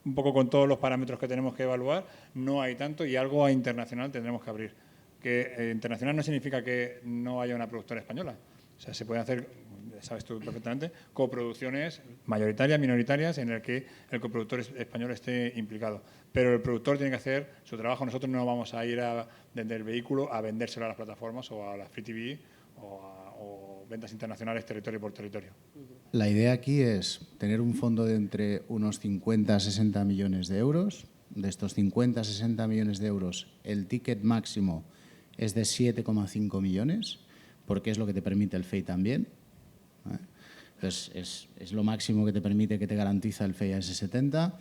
un poco con todos los parámetros que tenemos que evaluar, no hay tanto y algo a internacional tendremos que abrir. Que internacional no significa que no haya una productora española. O sea, se pueden hacer, sabes tú perfectamente, coproducciones mayoritarias, minoritarias, en el que el coproductor español esté implicado. Pero el productor tiene que hacer su trabajo. Nosotros no vamos a ir desde el vehículo a vendérselo a las plataformas o a la Free TV o ventas internacionales territorio por territorio. La idea aquí es tener un fondo de entre unos 50 a 60 millones de euros. De estos 50 a 60 millones de euros, el ticket máximo es de 7,5 millones, porque es lo que te permite el FEI también. Entonces, es lo máximo que te permite, que te garantiza el FEI AS70.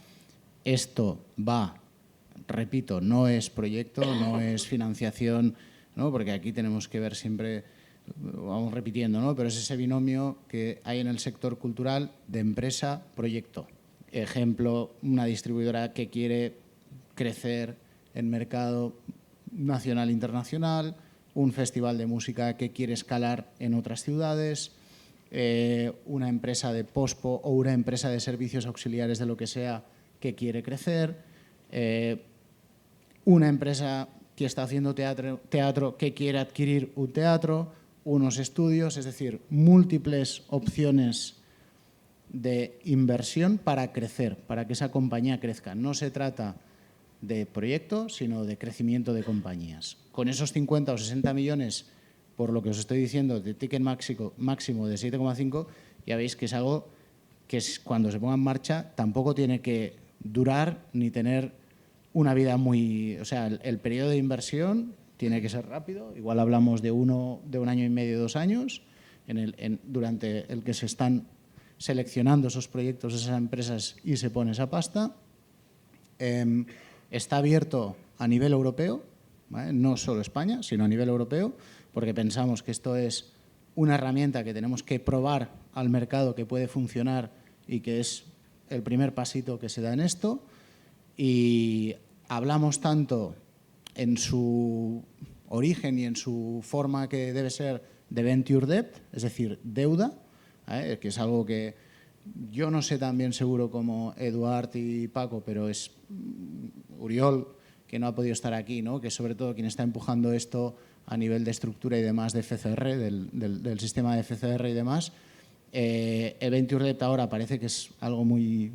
Esto va, repito, no es proyecto, no es financiación, ¿no? Porque aquí tenemos que ver siempre, vamos repitiendo, ¿no? Pero es ese binomio que hay en el sector cultural de empresa-proyecto. Ejemplo, una distribuidora que quiere crecer en mercado nacional e internacional, un festival de música que quiere escalar en otras ciudades, una empresa de pospo o una empresa de servicios auxiliares de lo que sea que quiere crecer, una empresa que está haciendo teatro que quiere adquirir un teatro, unos estudios, es decir, múltiples opciones de inversión para crecer, para que esa compañía crezca. No se trata de proyecto, sino de crecimiento de compañías. Con esos 50 o 60 millones, por lo que os estoy diciendo, de ticket máximo de 7,5, ya veis que es algo que cuando se ponga en marcha tampoco tiene que durar ni tener una vida muy... O sea, el periodo de inversión tiene que ser rápido. Igual hablamos de un año y medio, 2 años, durante el que se están seleccionando esos proyectos, esas empresas, y se pone esa pasta. Está abierto a nivel europeo, ¿vale? No solo España, sino a nivel europeo, porque pensamos que esto es una herramienta que tenemos que probar al mercado, que puede funcionar y que es el primer pasito que se da en esto. Y hablamos tanto en su origen y en su forma que debe ser de venture debt, es decir, deuda, que es algo que yo no sé tan bien seguro como Eduard y Paco, pero es Uriol, que no ha podido estar aquí, ¿no? Que es sobre todo quien está empujando esto a nivel de estructura y demás de FCR, del sistema de FCR y demás. El Venture Debt ahora parece que es algo muy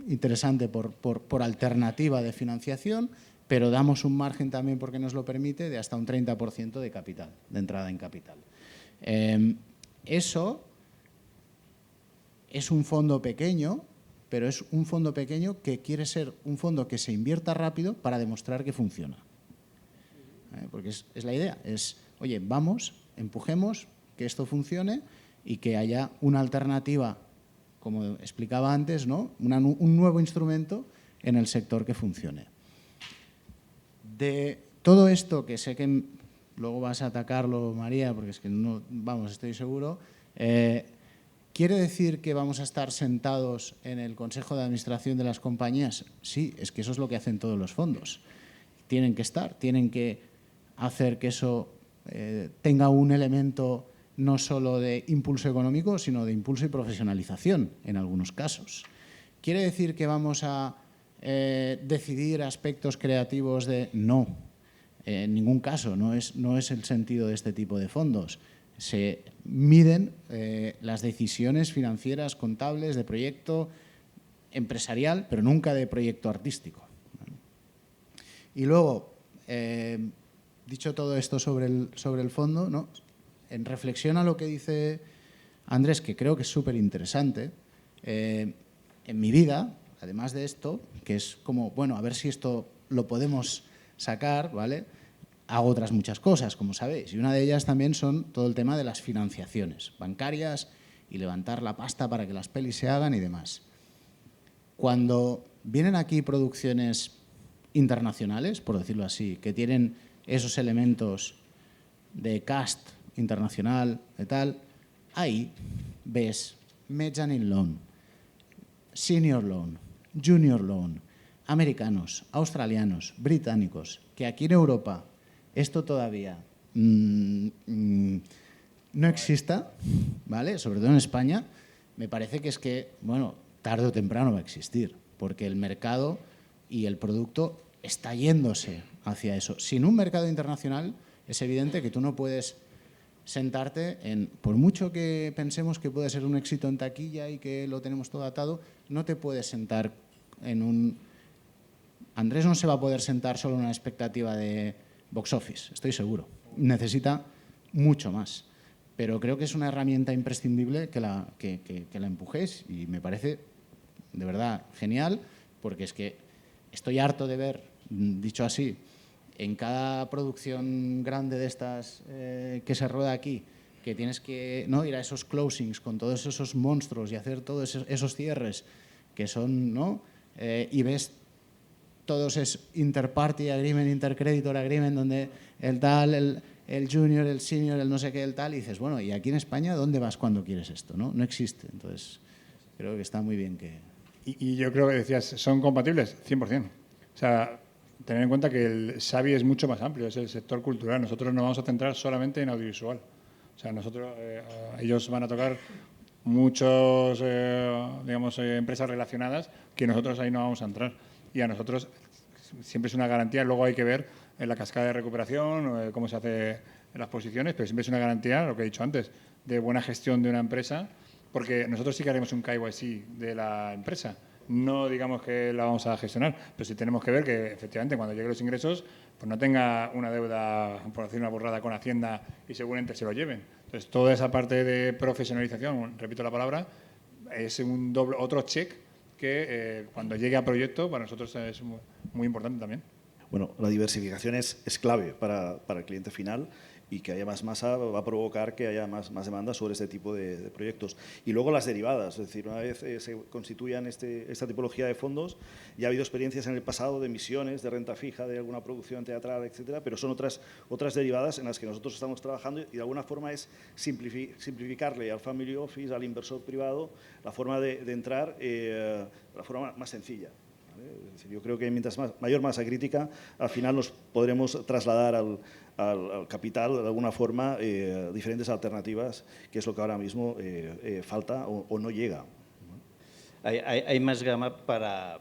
interesante por alternativa de financiación, pero damos un margen también, porque nos lo permite, de hasta un 30% de capital, de entrada en capital. Eso es un fondo pequeño, pero es un fondo pequeño que quiere ser un fondo que se invierta rápido para demostrar que funciona. Porque es la idea, es, oye, vamos, empujemos, que esto funcione y que haya una alternativa, como explicaba antes, ¿no? Un nuevo instrumento en el sector que funcione. De todo esto, que sé que luego vas a atacarlo, María, porque es que no, vamos, estoy seguro, ¿quiere decir que vamos a estar sentados en el Consejo de Administración de las compañías? Sí, es que eso es lo que hacen todos los fondos. Tienen que estar, tienen que hacer que eso tenga un elemento no solo de impulso económico, sino de impulso y profesionalización en algunos casos. ¿Quiere decir que vamos a decidir aspectos creativos de...? No, en ningún caso, no es el sentido de este tipo de fondos. Se miden las decisiones financieras, contables, de proyecto empresarial, pero nunca de proyecto artístico. Y luego, dicho todo esto sobre el fondo, ¿no? En reflexión a lo que dice Andrés, que creo que es súper interesante, en mi vida, además de esto, que es como, bueno, a ver si esto lo podemos sacar, ¿vale? Hago otras muchas cosas, como sabéis, y una de ellas también son todo el tema de las financiaciones bancarias y levantar la pasta para que las pelis se hagan y demás. Cuando vienen aquí producciones internacionales, por decirlo así, que tienen esos elementos de cast internacional, de tal, ahí ves mezzanine loan, senior loan, junior loan, americanos, australianos, británicos, que aquí en Europa esto todavía no exista, ¿vale? Sobre todo en España, me parece que es que, bueno, tarde o temprano va a existir, porque el mercado y el producto está yéndose hacia eso. Sin un mercado internacional es evidente que tú no puedes sentarte en, por mucho que pensemos que puede ser un éxito en taquilla y que lo tenemos todo atado, no te puedes sentar en un... Andrés no se va a poder sentar solo en una expectativa de box office, estoy seguro. Necesita mucho más. Pero creo que es una herramienta imprescindible que la empujéis y me parece de verdad genial, porque es que estoy harto de ver, dicho así, en cada producción grande de estas que se rueda aquí, que tienes que, ¿no?, ir a esos closings con todos esos monstruos y hacer todos esos cierres que son, ¿no? Y ves todos es interparty agreement, intercreditor agreement, donde el tal, el junior, el senior, el no sé qué, el tal, y dices, bueno, ¿y aquí en España dónde vas cuando quieres esto? No existe. Entonces, creo que está muy bien que... Y yo creo que decías, ¿son compatibles? 100%. O sea, tener en cuenta que el Xavi es mucho más amplio, es el sector cultural. Nosotros nos vamos a centrar solamente en audiovisual. O sea, nosotros, ellos van a tocar muchos, digamos, empresas relacionadas que nosotros ahí no vamos a entrar. Y a nosotros siempre es una garantía. Luego hay que ver en la cascada de recuperación, cómo se hace en las posiciones, pero siempre es una garantía, lo que he dicho antes, de buena gestión de una empresa, porque nosotros sí que haremos un KYC de la empresa. No digamos que la vamos a gestionar, pero sí tenemos que ver que efectivamente cuando lleguen los ingresos pues no tenga una deuda, por decir una burrada, con Hacienda y seguramente se lo lleven. Entonces, toda esa parte de profesionalización, repito la palabra, es un doble, otro check que cuando llegue a proyecto para nosotros es muy importante también. Bueno, la diversificación es clave para el cliente final y que haya más masa va a provocar que haya más demanda sobre este tipo de proyectos. Y luego las derivadas, es decir, una vez se constituyan esta tipología de fondos, ya ha habido experiencias en el pasado de emisiones, de renta fija, de alguna producción teatral, etcétera, pero son otras derivadas en las que nosotros estamos trabajando y de alguna forma es simplificarle al family office, al inversor privado, la forma de entrar, la forma más sencilla. Es decir, yo creo que mientras mayor masa crítica, al final nos podremos trasladar al capital de alguna forma diferentes alternativas, que es lo que ahora mismo falta o no llega. Hay más gama para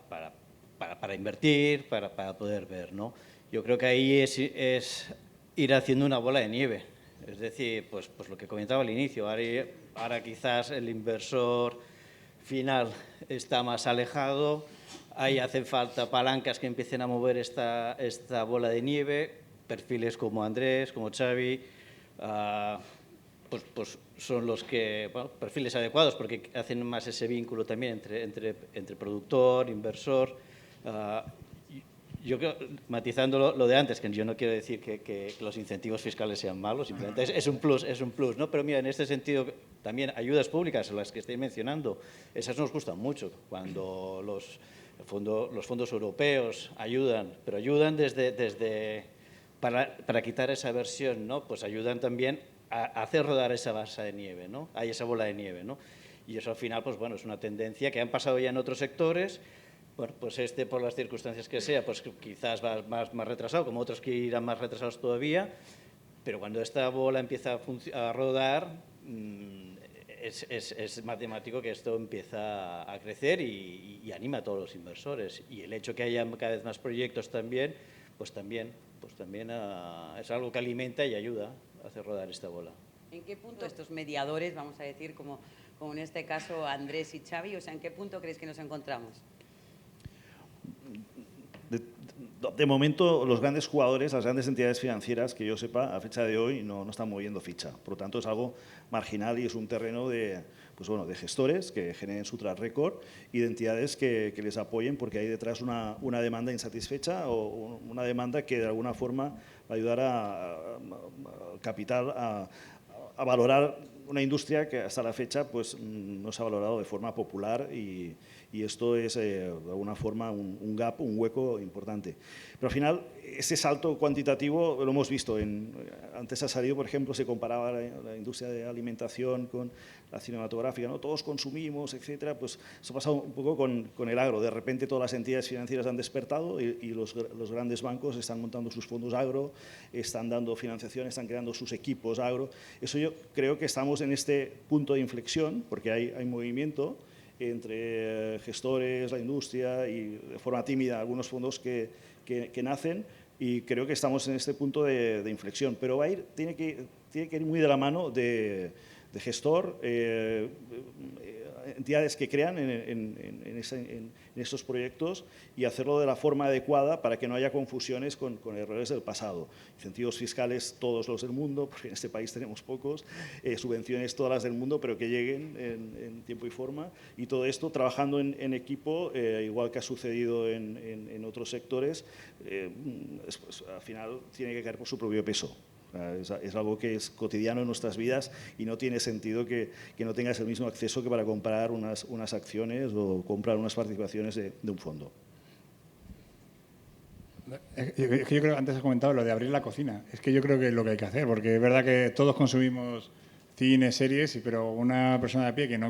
invertir, para poder ver, ¿no? Yo creo que ahí es ir haciendo una bola de nieve. Es decir, pues lo que comentaba al inicio, ahora quizás el inversor final está más alejado. Ahí hacen falta palancas que empiecen a mover esta bola de nieve, perfiles como Andrés, como Xavi, pues son los que, bueno, perfiles adecuados porque hacen más ese vínculo también entre productor, inversor. Yo creo, matizando lo de antes, que yo no quiero decir que los incentivos fiscales sean malos, simplemente es un plus, ¿no? Pero mira, en este sentido, también ayudas públicas, las que estoy mencionando, esas nos gustan mucho, cuando los fondos europeos ayudan, pero ayudan para quitar esa versión, ¿no? Pues ayudan también a hacer rodar esa masa de nieve, ¿no? Hay esa bola de nieve, ¿no? Y eso al final, pues bueno, es una tendencia que han pasado ya en otros sectores. Bueno, pues por las circunstancias que sea, pues quizás va más retrasado, como otros que irán más retrasados todavía, pero cuando esta bola empieza a rodar, es matemático que esto empieza a crecer y anima a todos los inversores. Y el hecho que haya cada vez más proyectos también, pues también es algo que alimenta y ayuda a hacer rodar esta bola. ¿En qué punto estos mediadores, vamos a decir, como en este caso Andrés y Xavi, o sea, en qué punto creéis que nos encontramos? De momento, los grandes jugadores, las grandes entidades financieras, que yo sepa, a fecha de hoy no están moviendo ficha. Por lo tanto, es algo marginal y es un terreno de gestores que generen su track record y de entidades que les apoyen porque hay detrás una demanda insatisfecha o una demanda que de alguna forma va a ayudar al capital a valorar una industria que hasta la fecha pues no se ha valorado de forma popular y y esto es de alguna forma un gap, un hueco importante. Pero al final, ese salto cuantitativo lo hemos visto. Antes ha salido, por ejemplo, se comparaba la industria de alimentación con la cinematográfica, ¿no? Todos consumimos, etcétera. Pues eso ha pasado un poco con el agro. De repente todas las entidades financieras han despertado y los grandes bancos están montando sus fondos agro, están dando financiación, están creando sus equipos agro. Eso yo creo que estamos en este punto de inflexión, porque hay movimiento entre gestores, la industria y de forma tímida algunos fondos que nacen, y creo que estamos en este punto de inflexión. Pero tiene que ir muy de la mano de gestor, entidades que crean en estos proyectos y hacerlo de la forma adecuada para que no haya confusiones con errores del pasado. Incentivos fiscales todos los del mundo, porque en este país tenemos pocos, subvenciones todas las del mundo, pero que lleguen en tiempo y forma, y todo esto trabajando en equipo, igual que ha sucedido en otros sectores, pues, al final tiene que caer por su propio peso. Es algo que es cotidiano en nuestras vidas y no tiene sentido que no tengas el mismo acceso que para comprar unas acciones o comprar unas participaciones de un fondo. Yo creo que antes has comentado lo de abrir la cocina. Es que yo creo que es lo que hay que hacer, porque es verdad que todos consumimos cine, series, pero una persona de a pie,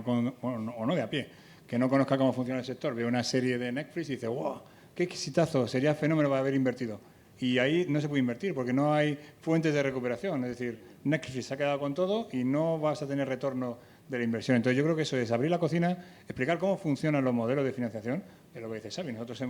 o no de a pie, que no conozca cómo funciona el sector, ve una serie de Netflix y dice, ¡wow! ¡Qué exitazo! Sería fenómeno para haber invertido. Y ahí no se puede invertir porque no hay fuentes de recuperación. Es decir, Netflix se ha quedado con todo y no vas a tener retorno de la inversión. Entonces yo creo que eso es abrir la cocina, explicar cómo funcionan los modelos de financiación, es lo que dice Xavi. Nosotros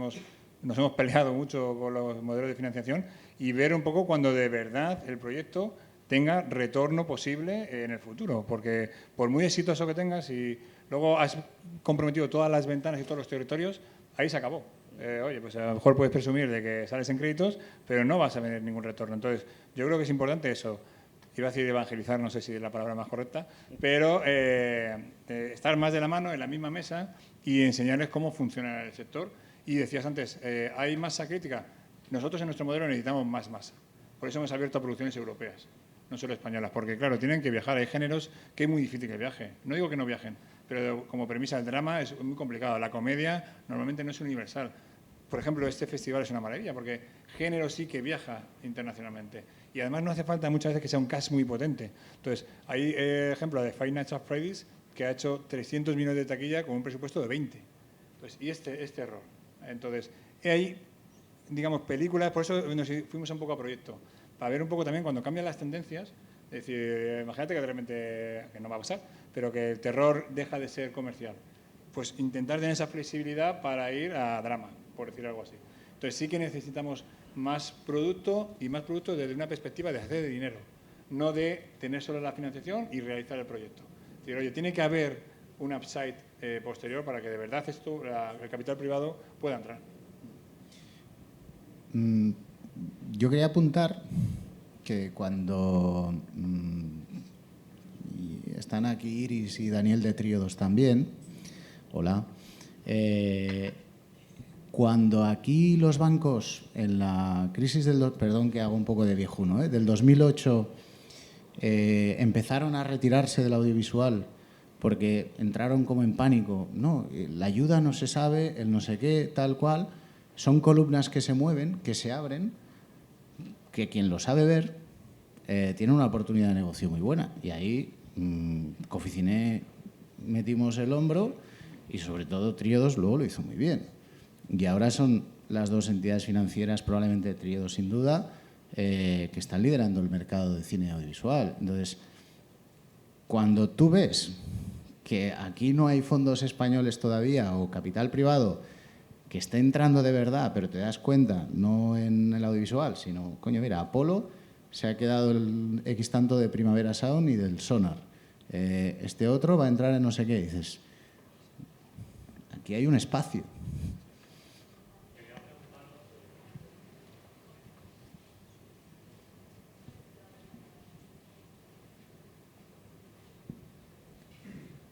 nos hemos peleado mucho con los modelos de financiación y ver un poco cuando de verdad el proyecto tenga retorno posible en el futuro. Porque por muy exitoso que tengas, y luego has comprometido todas las ventanas y todos los territorios, ahí se acabó. Oye, pues a lo mejor puedes presumir de que sales en créditos, pero no vas a tener ningún retorno. Entonces, yo creo que es importante eso. Iba a decir evangelizar, no sé si es la palabra más correcta, pero estar más de la mano en la misma mesa y enseñarles cómo funciona el sector. Y decías antes, ¿hay masa crítica? Nosotros en nuestro modelo necesitamos más masa. Por eso hemos abierto a producciones europeas, no solo españolas, porque claro, tienen que viajar. Hay géneros que es muy difícil que viajen. No digo que no viajen, pero como premisa el drama es muy complicado. La comedia normalmente no es universal. Por ejemplo, este festival es una maravilla porque género sí que viaja internacionalmente. Y además no hace falta muchas veces que sea un cast muy potente. Entonces, hay ejemplo de Five Nights at Freddy's que ha hecho 300 millones de taquilla con un presupuesto de 20. Entonces, y este error. Entonces, hay, digamos, películas, por eso nos fuimos un poco a proyecto, para ver un poco también cuando cambian las tendencias. Es decir, imagínate que de repente, que no va a pasar, pero que el terror deja de ser comercial. Pues intentar tener esa flexibilidad para ir a drama, por decir algo así. Entonces sí que necesitamos más producto y más producto desde una perspectiva de hacer dinero, no de tener solo la financiación y realizar el proyecto. Es decir, oye, tiene que haber un upside posterior para que de verdad el capital privado pueda entrar. Yo quería apuntar que cuando y están aquí Iris y Daniel de Tríodos también, hola, cuando aquí los bancos en la crisis perdón que hago un poco de viejuno, del 2008 empezaron a retirarse del audiovisual porque entraron como en pánico, no, la ayuda no se sabe, el no sé qué, tal cual, son columnas que se mueven, que se abren, que quien lo sabe ver tiene una oportunidad de negocio muy buena. Y ahí Coficiné metimos el hombro y sobre todo Tríodos luego lo hizo muy bien. Y ahora son las dos entidades financieras, probablemente Tríodos sin duda, que están liderando el mercado de cine audiovisual. Entonces, cuando tú ves que aquí no hay fondos españoles todavía o capital privado que esté entrando de verdad, pero te das cuenta, no en el audiovisual, sino, coño, mira, Apolo se ha quedado el X tanto de Primavera Sound y del Sonar. Este otro va a entrar en no sé qué. Y dices, aquí hay un espacio.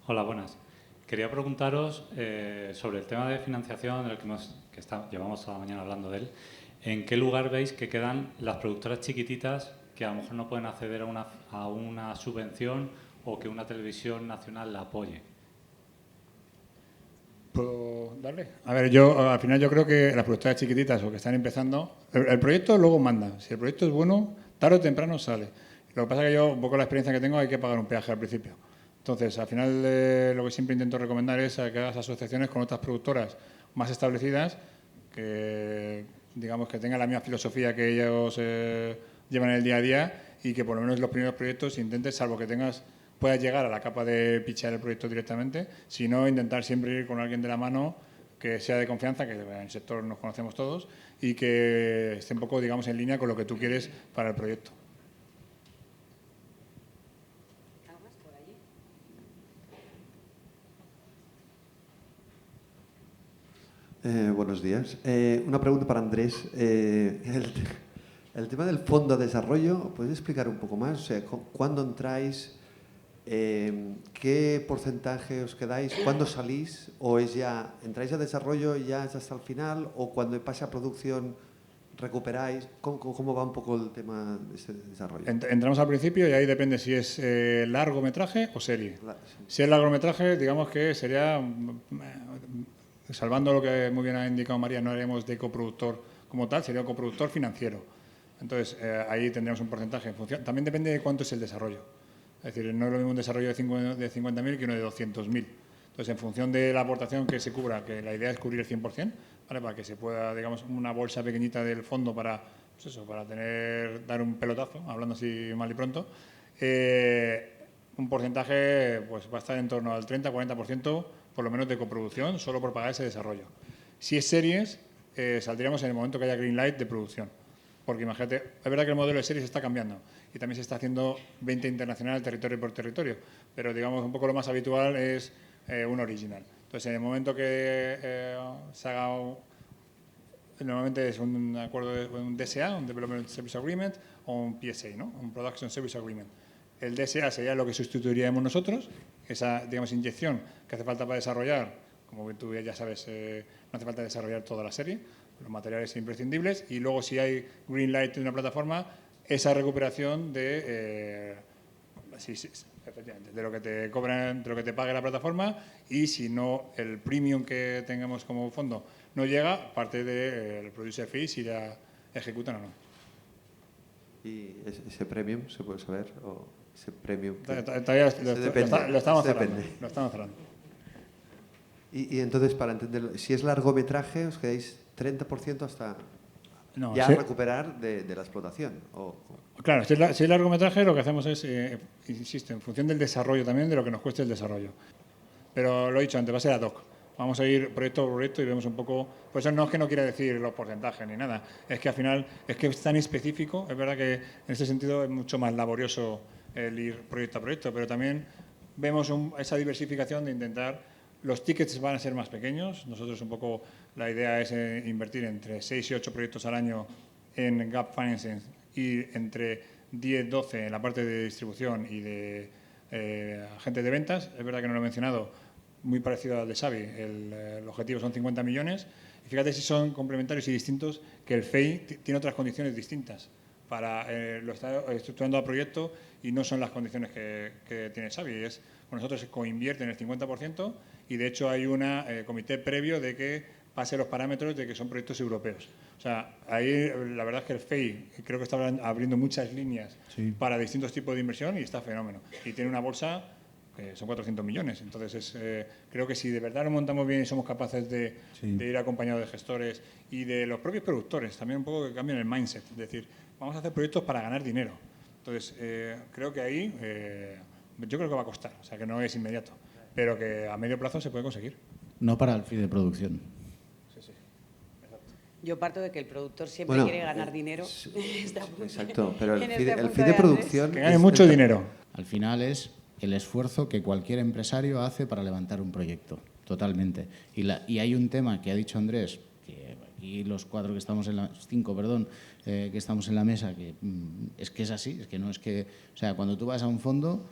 Hola, buenas. Quería preguntaros sobre el tema de financiación, del que llevamos toda la mañana hablando de él. ¿En qué lugar veis que quedan las productoras chiquititas que a lo mejor no pueden acceder a una subvención o que una televisión nacional la apoye? ¿Puedo darle? A ver, yo al final yo creo que las productoras chiquititas o que están empezando, el proyecto luego manda. Si el proyecto es bueno, tarde o temprano sale. Lo que pasa es que yo, un poco la experiencia que tengo, hay que pagar un peaje al principio. Entonces, al final lo que siempre intento recomendar es que hagas asociaciones con otras productoras más establecidas que, digamos, que tengan la misma filosofía que ellos llevan en el día a día y que por lo menos los primeros proyectos intentes, salvo que puedas llegar a la capa de pitchar el proyecto directamente, sino intentar siempre ir con alguien de la mano que sea de confianza, que en el sector nos conocemos todos y que esté un poco, digamos, en línea con lo que tú quieres para el proyecto. Buenos días. Una pregunta para Andrés. El tema del fondo de desarrollo, ¿puedes explicar un poco más? O sea, ¿cuándo entráis? ¿Qué porcentaje os quedáis? ¿Cuándo salís? ¿O es ya, entráis a desarrollo y ya es hasta el final? ¿O cuando pasa a producción recuperáis? ¿Cómo va un poco el tema de ese desarrollo? Entramos al principio y ahí depende si es largometraje o serie. Si es largometraje, digamos que sería, salvando lo que muy bien ha indicado María, no haremos de coproductor como tal, sería coproductor financiero. Entonces, ahí tendríamos un porcentaje en función. También depende de cuánto es el desarrollo. Es decir, no es lo mismo un desarrollo de 50.000 que uno de 200.000. Entonces, en función de la aportación que se cubra, que la idea es cubrir el 100%, ¿vale? Para que se pueda, digamos, una bolsa pequeñita del fondo para, pues eso, para dar un pelotazo, hablando así mal y pronto, un porcentaje pues va a estar en torno al 30-40%, por lo menos de coproducción, solo por pagar ese desarrollo. Si es series, saldríamos en el momento que haya green light de producción. Porque imagínate, es verdad que el modelo de series está cambiando y también se está haciendo venta internacional territorio por territorio, pero digamos un poco lo más habitual es un original. Entonces, en el momento que se haga, normalmente es un acuerdo de un DSA, un Development Service Agreement, o un PSA, ¿no? Un Production Service Agreement. El DSA sería lo que sustituiríamos nosotros, esa, digamos, inyección que hace falta para desarrollar, como tú ya sabes, no hace falta desarrollar toda la serie, los materiales imprescindibles, y luego si hay green light en una plataforma, esa recuperación de lo que te cobran, de lo que te pague la plataforma, y si no el premium que tengamos como fondo no llega, parte del producer fee si ya ejecutan o no. ¿Y ese premium se puede saber? ¿O ese premium? Lo estamos cerrando. Y entonces, para entenderlo, si es largometraje, os quedáis 30% hasta No, ya recuperar de la explotación. Claro, si es largometraje, lo que hacemos es, insisto, en función del desarrollo también, de lo que nos cueste el desarrollo. Pero lo he dicho antes, va a ser ad hoc. Vamos a ir proyecto por proyecto y vemos un poco. Por eso no es que no quiera decir los porcentajes ni nada. Es que al final es que es tan específico. Es verdad que en ese sentido es mucho más laborioso el ir proyecto a proyecto, pero también vemos esa diversificación de intentar. Los tickets van a ser más pequeños. Nosotros un poco la idea es invertir entre 6 y 8 proyectos al año en gap financing y entre 10-12 en la parte de distribución y de agentes de ventas. Es verdad que no lo he mencionado, muy parecido al de Xavi. El objetivo son 50 millones. Y fíjate si son complementarios y distintos, que el FEI tiene otras condiciones distintas. Lo está estructurando a proyecto y no son las condiciones que tiene Xavi. Con nosotros se coinvierte en el 50% y, de hecho, hay un comité previo de que pase los parámetros de que son proyectos europeos. O sea, ahí la verdad es que el FEI creo que está abriendo muchas líneas para distintos tipos de inversión y está fenómeno. Y tiene una bolsa que son 400 millones. Entonces, creo que si de verdad lo montamos bien y somos capaces de ir acompañados de gestores y de los propios productores, también un poco que cambien el mindset. Es decir, vamos a hacer proyectos para ganar dinero. Entonces, creo que ahí, yo creo que va a costar, o sea, que no es inmediato, pero que a medio plazo se puede conseguir. No para el fin de producción. Sí. Exacto. Yo parto de que el productor siempre quiere ganar dinero. Exacto, pero el fin de producción... Que gane mucho dinero. Al final es el esfuerzo que cualquier empresario hace para levantar un proyecto, totalmente. Y hay un tema que ha dicho Andrés, que aquí los cinco, que estamos en la mesa, que es así, es que no es que... O sea, cuando tú vas a un fondo,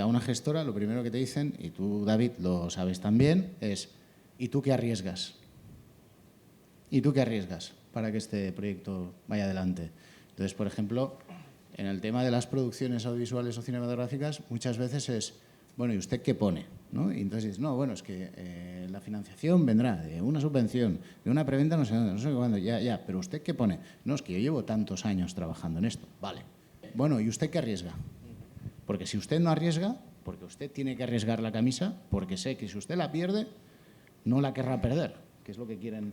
a una gestora, lo primero que te dicen, y tú, David, lo sabes también, es ¿y tú qué arriesgas? ¿Y tú qué arriesgas para que este proyecto vaya adelante? Entonces, por ejemplo, en el tema de las producciones audiovisuales o cinematográficas, muchas veces es bueno, ¿y usted qué pone? ¿No? Y entonces, no, bueno, es que la financiación vendrá de una subvención, de una preventa, no sé dónde, no sé cuándo, ya, pero ¿usted qué pone? No, es que yo llevo tantos años trabajando en esto. Vale. Bueno, ¿y usted qué arriesga? Porque si usted no arriesga, porque usted tiene que arriesgar la camisa, porque sé que si usted la pierde, no la querrá perder, que es lo que quieren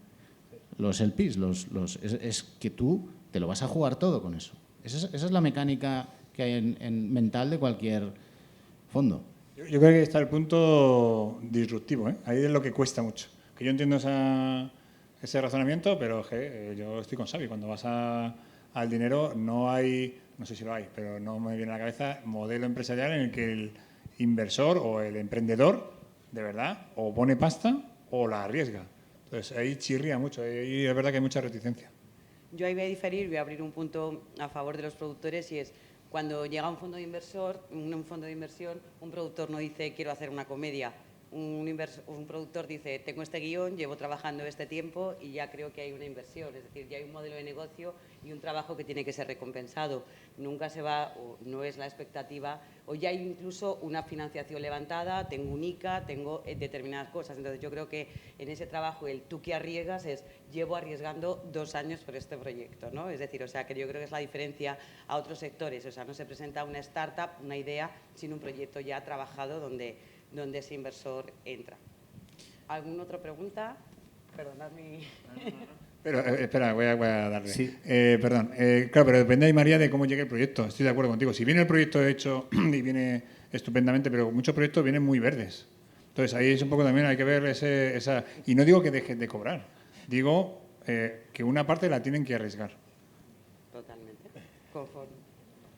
los LPs, es que tú te lo vas a jugar todo con eso. Esa es la mecánica que hay en mental de cualquier fondo. Yo creo que está el punto disruptivo, ¿eh? Ahí es lo que cuesta mucho. Que yo entiendo ese razonamiento, pero yo estoy con Xavi. Cuando vas al dinero no hay, no sé si lo hay, pero no me viene a la cabeza, modelo empresarial en el que el inversor o el emprendedor, de verdad, o pone pasta o la arriesga. Entonces ahí chirría mucho, ahí es verdad que hay mucha reticencia. Yo ahí voy a diferir, voy a abrir un punto a favor de los productores y es cuando llega un fondo de inversión, un productor no dice quiero hacer una comedia. Un productor dice tengo este guión, llevo trabajando este tiempo y ya creo que hay una inversión, es decir, ya hay un modelo de negocio y un trabajo que tiene que ser recompensado. Nunca se va, o no es la expectativa, o ya hay incluso una financiación levantada, tengo un ICA, tengo determinadas cosas. Entonces yo creo que en ese trabajo el tú que arriesgas es llevo arriesgando 2 años por este proyecto, ¿no? Es decir, o sea, que yo creo que es la diferencia a otros sectores, o sea, no se presenta una startup, una idea, sino un proyecto ya trabajado donde ese inversor entra. ¿Alguna otra pregunta? Perdonad mi... Pero, espera, voy a darle. Sí. Perdón. Claro, pero depende ahí, María, de cómo llegue el proyecto. Estoy de acuerdo contigo. Si viene el proyecto hecho y viene estupendamente, pero muchos proyectos vienen muy verdes. Entonces, ahí es un poco también hay que ver esa... Y no digo que dejen de cobrar. Digo que una parte la tienen que arriesgar. Totalmente. Conforme.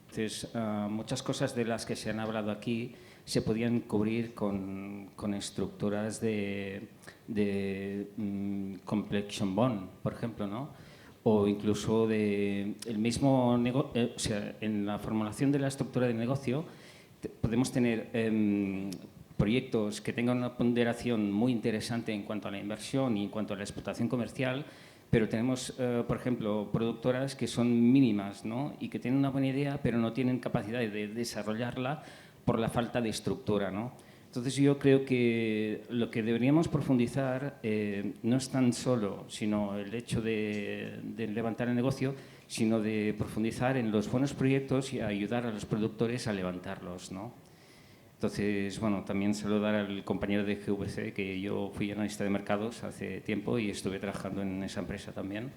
Entonces, muchas cosas de las que se han hablado aquí se podían cubrir con estructuras de complexion bond, por ejemplo, ¿no? O incluso de el mismo o sea, en la formulación de la estructura de negocio podemos tener proyectos que tengan una ponderación muy interesante en cuanto a la inversión y en cuanto a la explotación comercial, pero tenemos, por ejemplo, productoras que son mínimas, ¿no? Y que tienen una buena idea, pero no tienen capacidad de desarrollarla por la falta de estructura, ¿no? Entonces yo creo que lo que deberíamos profundizar no es tan solo sino el hecho de levantar el negocio, sino de profundizar en los buenos proyectos y ayudar a los productores a levantarlos, ¿no? Entonces, bueno, también saludar al compañero de GVC, que yo fui analista de mercados hace tiempo y estuve trabajando en esa empresa también.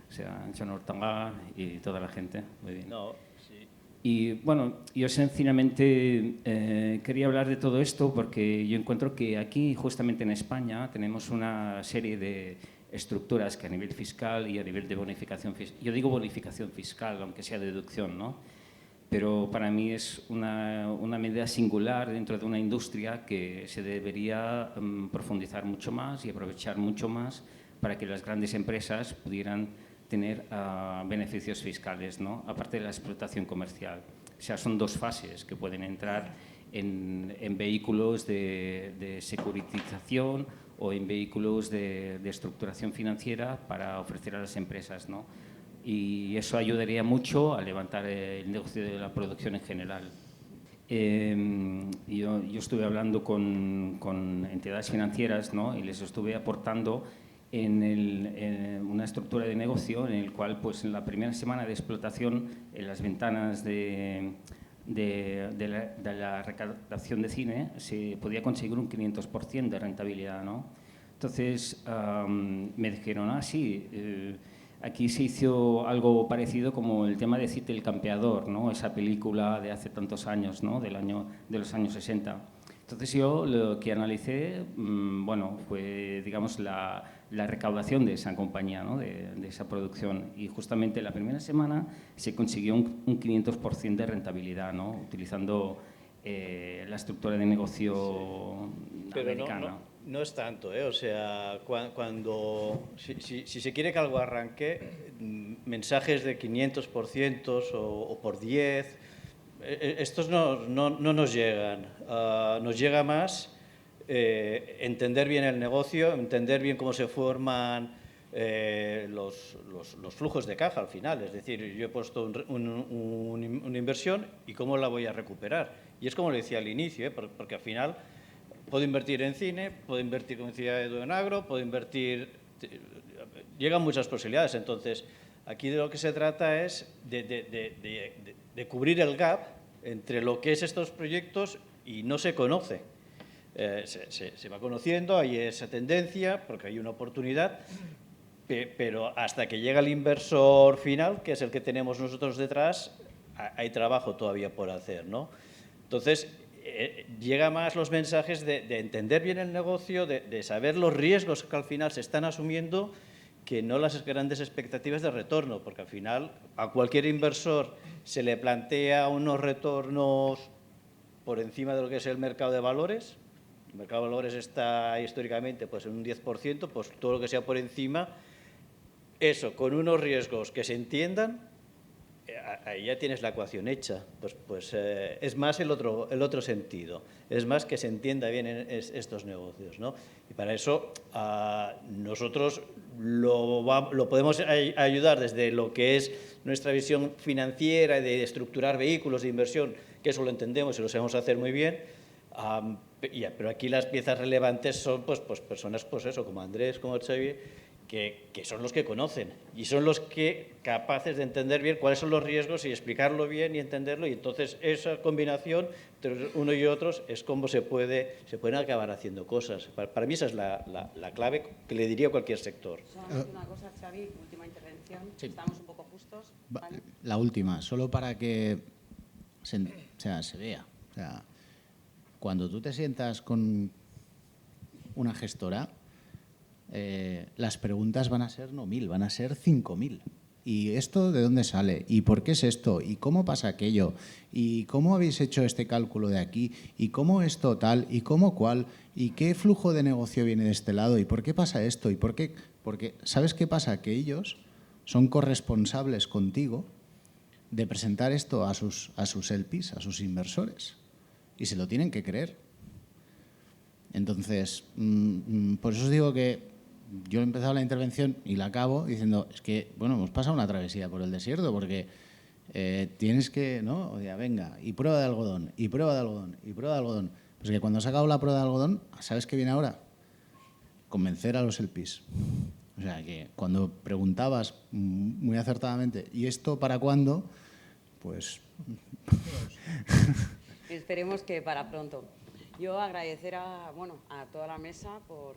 O sea, John Ortanga y toda la gente. Muy bien. No, sí. Y bueno, yo sencillamente quería hablar de todo esto porque yo encuentro que aquí, justamente en España, tenemos una serie de estructuras que a nivel fiscal y a nivel de bonificación fiscal, yo digo bonificación fiscal, aunque sea deducción, ¿no? Pero para mí es una medida singular dentro de una industria que se debería profundizar mucho más y aprovechar mucho más para que las grandes empresas pudieran tener beneficios fiscales, ¿no? Aparte de la explotación comercial. O sea, son dos fases que pueden entrar en vehículos de securitización o en vehículos de estructuración financiera para ofrecer a las empresas, ¿no? Y eso ayudaría mucho a levantar el negocio de la producción en general. Yo estuve hablando con entidades financieras, ¿no? Y les estuve aportando en una estructura de negocio en el cual, pues, en la primera semana de explotación, en las ventanas de la recaudación de cine se podía conseguir un 500% de rentabilidad, ¿no? Entonces me dijeron, sí, aquí se hizo algo parecido como el tema de Cite el campeador, ¿no? Esa película de hace tantos años, ¿no? De los años 60. Entonces yo lo que analicé, bueno, fue, digamos, la recaudación de esa compañía, ¿no? de esa producción. Y justamente la primera semana se consiguió un 500% de rentabilidad, ¿no? Utilizando la estructura de negocio americana. No es tanto, ¿eh? O sea, si se quiere que algo arranque, mensajes de 500% o por 10, estos no nos llegan. Nos llega más entender bien el negocio, entender bien cómo se forman los flujos de caja al final. Es decir, yo he puesto una inversión y cómo la voy a recuperar. Y es como le decía al inicio, porque al final puedo invertir en cine, puedo invertir, como decía Edu, en agro, puedo invertir... Llegan muchas posibilidades. Entonces, aquí de lo que se trata es de cubrir el gap entre lo que es estos proyectos y no se conoce. Se va conociendo, hay esa tendencia, porque hay una oportunidad, pero hasta que llega el inversor final, que es el que tenemos nosotros detrás, hay trabajo todavía por hacer, ¿no? Entonces, llega más los mensajes de entender bien el negocio, de saber los riesgos que al final se están asumiendo, que no las grandes expectativas de retorno, porque al final a cualquier inversor se le plantea unos retornos por encima de lo que es el mercado de valores. El mercado de valores está históricamente pues, en un 10%, pues todo lo que sea por encima, eso, con unos riesgos que se entiendan, ahí ya tienes la ecuación hecha. Pues es más el otro sentido, es más que se entienda bien estos negocios, ¿no? Y para eso nosotros lo podemos ayudar desde lo que es nuestra visión financiera de estructurar vehículos de inversión, que eso lo entendemos y lo sabemos hacer muy bien. Pero aquí las piezas relevantes son pues personas pues eso, como Andrés, como Xavi, que son los que conocen y son los que capaces de entender bien cuáles son los riesgos y explicarlo bien y entenderlo, y entonces esa combinación entre uno y otros es como se pueden acabar haciendo cosas. Para mí esa es la clave que le diría a cualquier sector. Solamente una cosa, Xavi, última intervención. Sí. Estamos un poco justos. ¿Vale? La última, solo para que se vea. O sea, cuando tú te sientas con una gestora, las preguntas van a ser no 1000, van a ser 5000. ¿Y esto de dónde sale? ¿Y por qué es esto? ¿Y cómo pasa aquello? ¿Y cómo habéis hecho este cálculo de aquí? ¿Y cómo esto tal? ¿Y cómo cuál? ¿Y qué flujo de negocio viene de este lado? ¿Y por qué pasa esto? ¿Y por qué? Porque, ¿sabes qué pasa? Que ellos son corresponsables contigo de presentar esto a sus LPs, a sus inversores. Y se lo tienen que creer. Entonces, por eso os digo que yo he empezado la intervención y la acabo diciendo, es que, bueno, hemos pasado una travesía por el desierto, porque tienes que, ¿no? O sea, venga, y prueba de algodón, y prueba de algodón, y prueba de algodón. Pues que cuando has acabado la prueba de algodón, ¿sabes qué viene ahora? Convencer a los LPs. O sea, que cuando preguntabas muy acertadamente, ¿y esto para cuándo? Pues... Esperemos que para pronto. Yo agradecer a toda la mesa por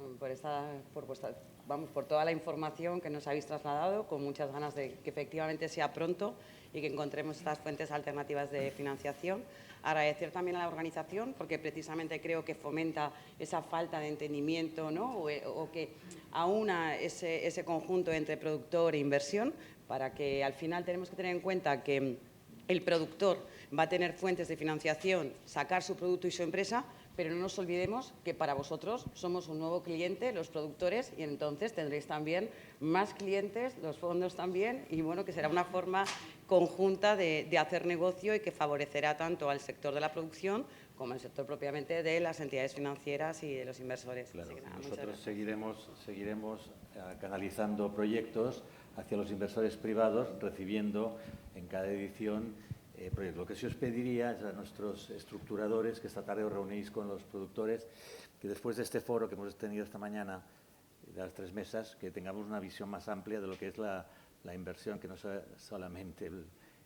toda la información que nos habéis trasladado, con muchas ganas de que efectivamente sea pronto y que encontremos estas fuentes alternativas de financiación. Agradecer también a la organización, porque precisamente creo que fomenta esa falta de entendimiento, ¿no? o que aúna ese conjunto entre productor e inversión, para que al final tenemos que tener en cuenta que el productor va a tener fuentes de financiación, sacar su producto y su empresa, pero no nos olvidemos que para vosotros somos un nuevo cliente, los productores, y entonces tendréis también más clientes, los fondos también, y bueno, que será una forma conjunta de hacer negocio y que favorecerá tanto al sector de la producción como al sector propiamente de las entidades financieras y de los inversores. Claro, Así que nada, nosotros seguiremos canalizando proyectos hacia los inversores privados, recibiendo en cada edición proyectos. Lo que sí os pediría es a nuestros estructuradores, que esta tarde os reunís con los productores, que después de este foro que hemos tenido esta mañana, de las 3 mesas, que tengamos una visión más amplia de lo que es la inversión, que no sea solamente el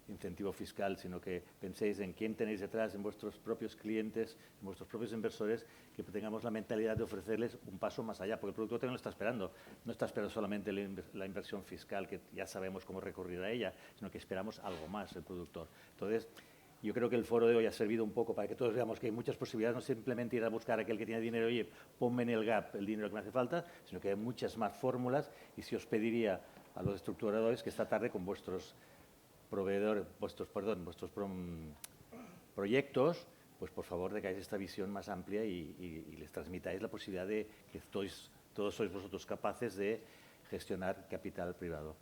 incentivo fiscal, sino que penséis en quién tenéis detrás, en vuestros propios clientes, en vuestros propios inversores, que tengamos la mentalidad de ofrecerles un paso más allá, porque el productor también lo está esperando. No está esperando solamente la inversión fiscal, que ya sabemos cómo recurrir a ella, sino que esperamos algo más el productor. Entonces, yo creo que el foro de hoy ha servido un poco para que todos veamos que hay muchas posibilidades, no simplemente ir a buscar a aquel que tiene dinero, oye, ponme en el gap el dinero que me hace falta, sino que hay muchas más fórmulas, y sí os pediría a los estructuradores que esta tarde con vuestros proyectos, pues por favor tengáis esta visión más amplia y les transmitáis la posibilidad de que todos sois vosotros capaces de gestionar capital privado.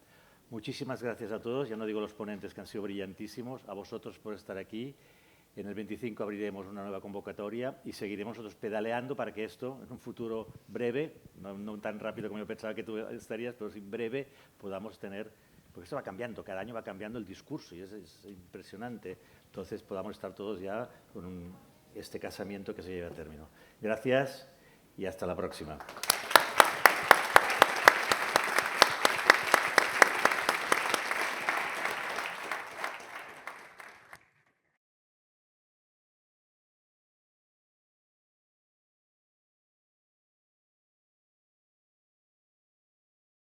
Muchísimas gracias a todos, ya no digo los ponentes que han sido brillantísimos, a vosotros por estar aquí En el 25 abriremos una nueva convocatoria y seguiremos nosotros pedaleando para que esto, en un futuro breve, no tan rápido como yo pensaba que tú estarías, pero sí breve, podamos tener, porque esto va cambiando, cada año va cambiando el discurso y es impresionante. Entonces podamos estar todos ya con este casamiento que se lleve a término. Gracias y hasta la próxima.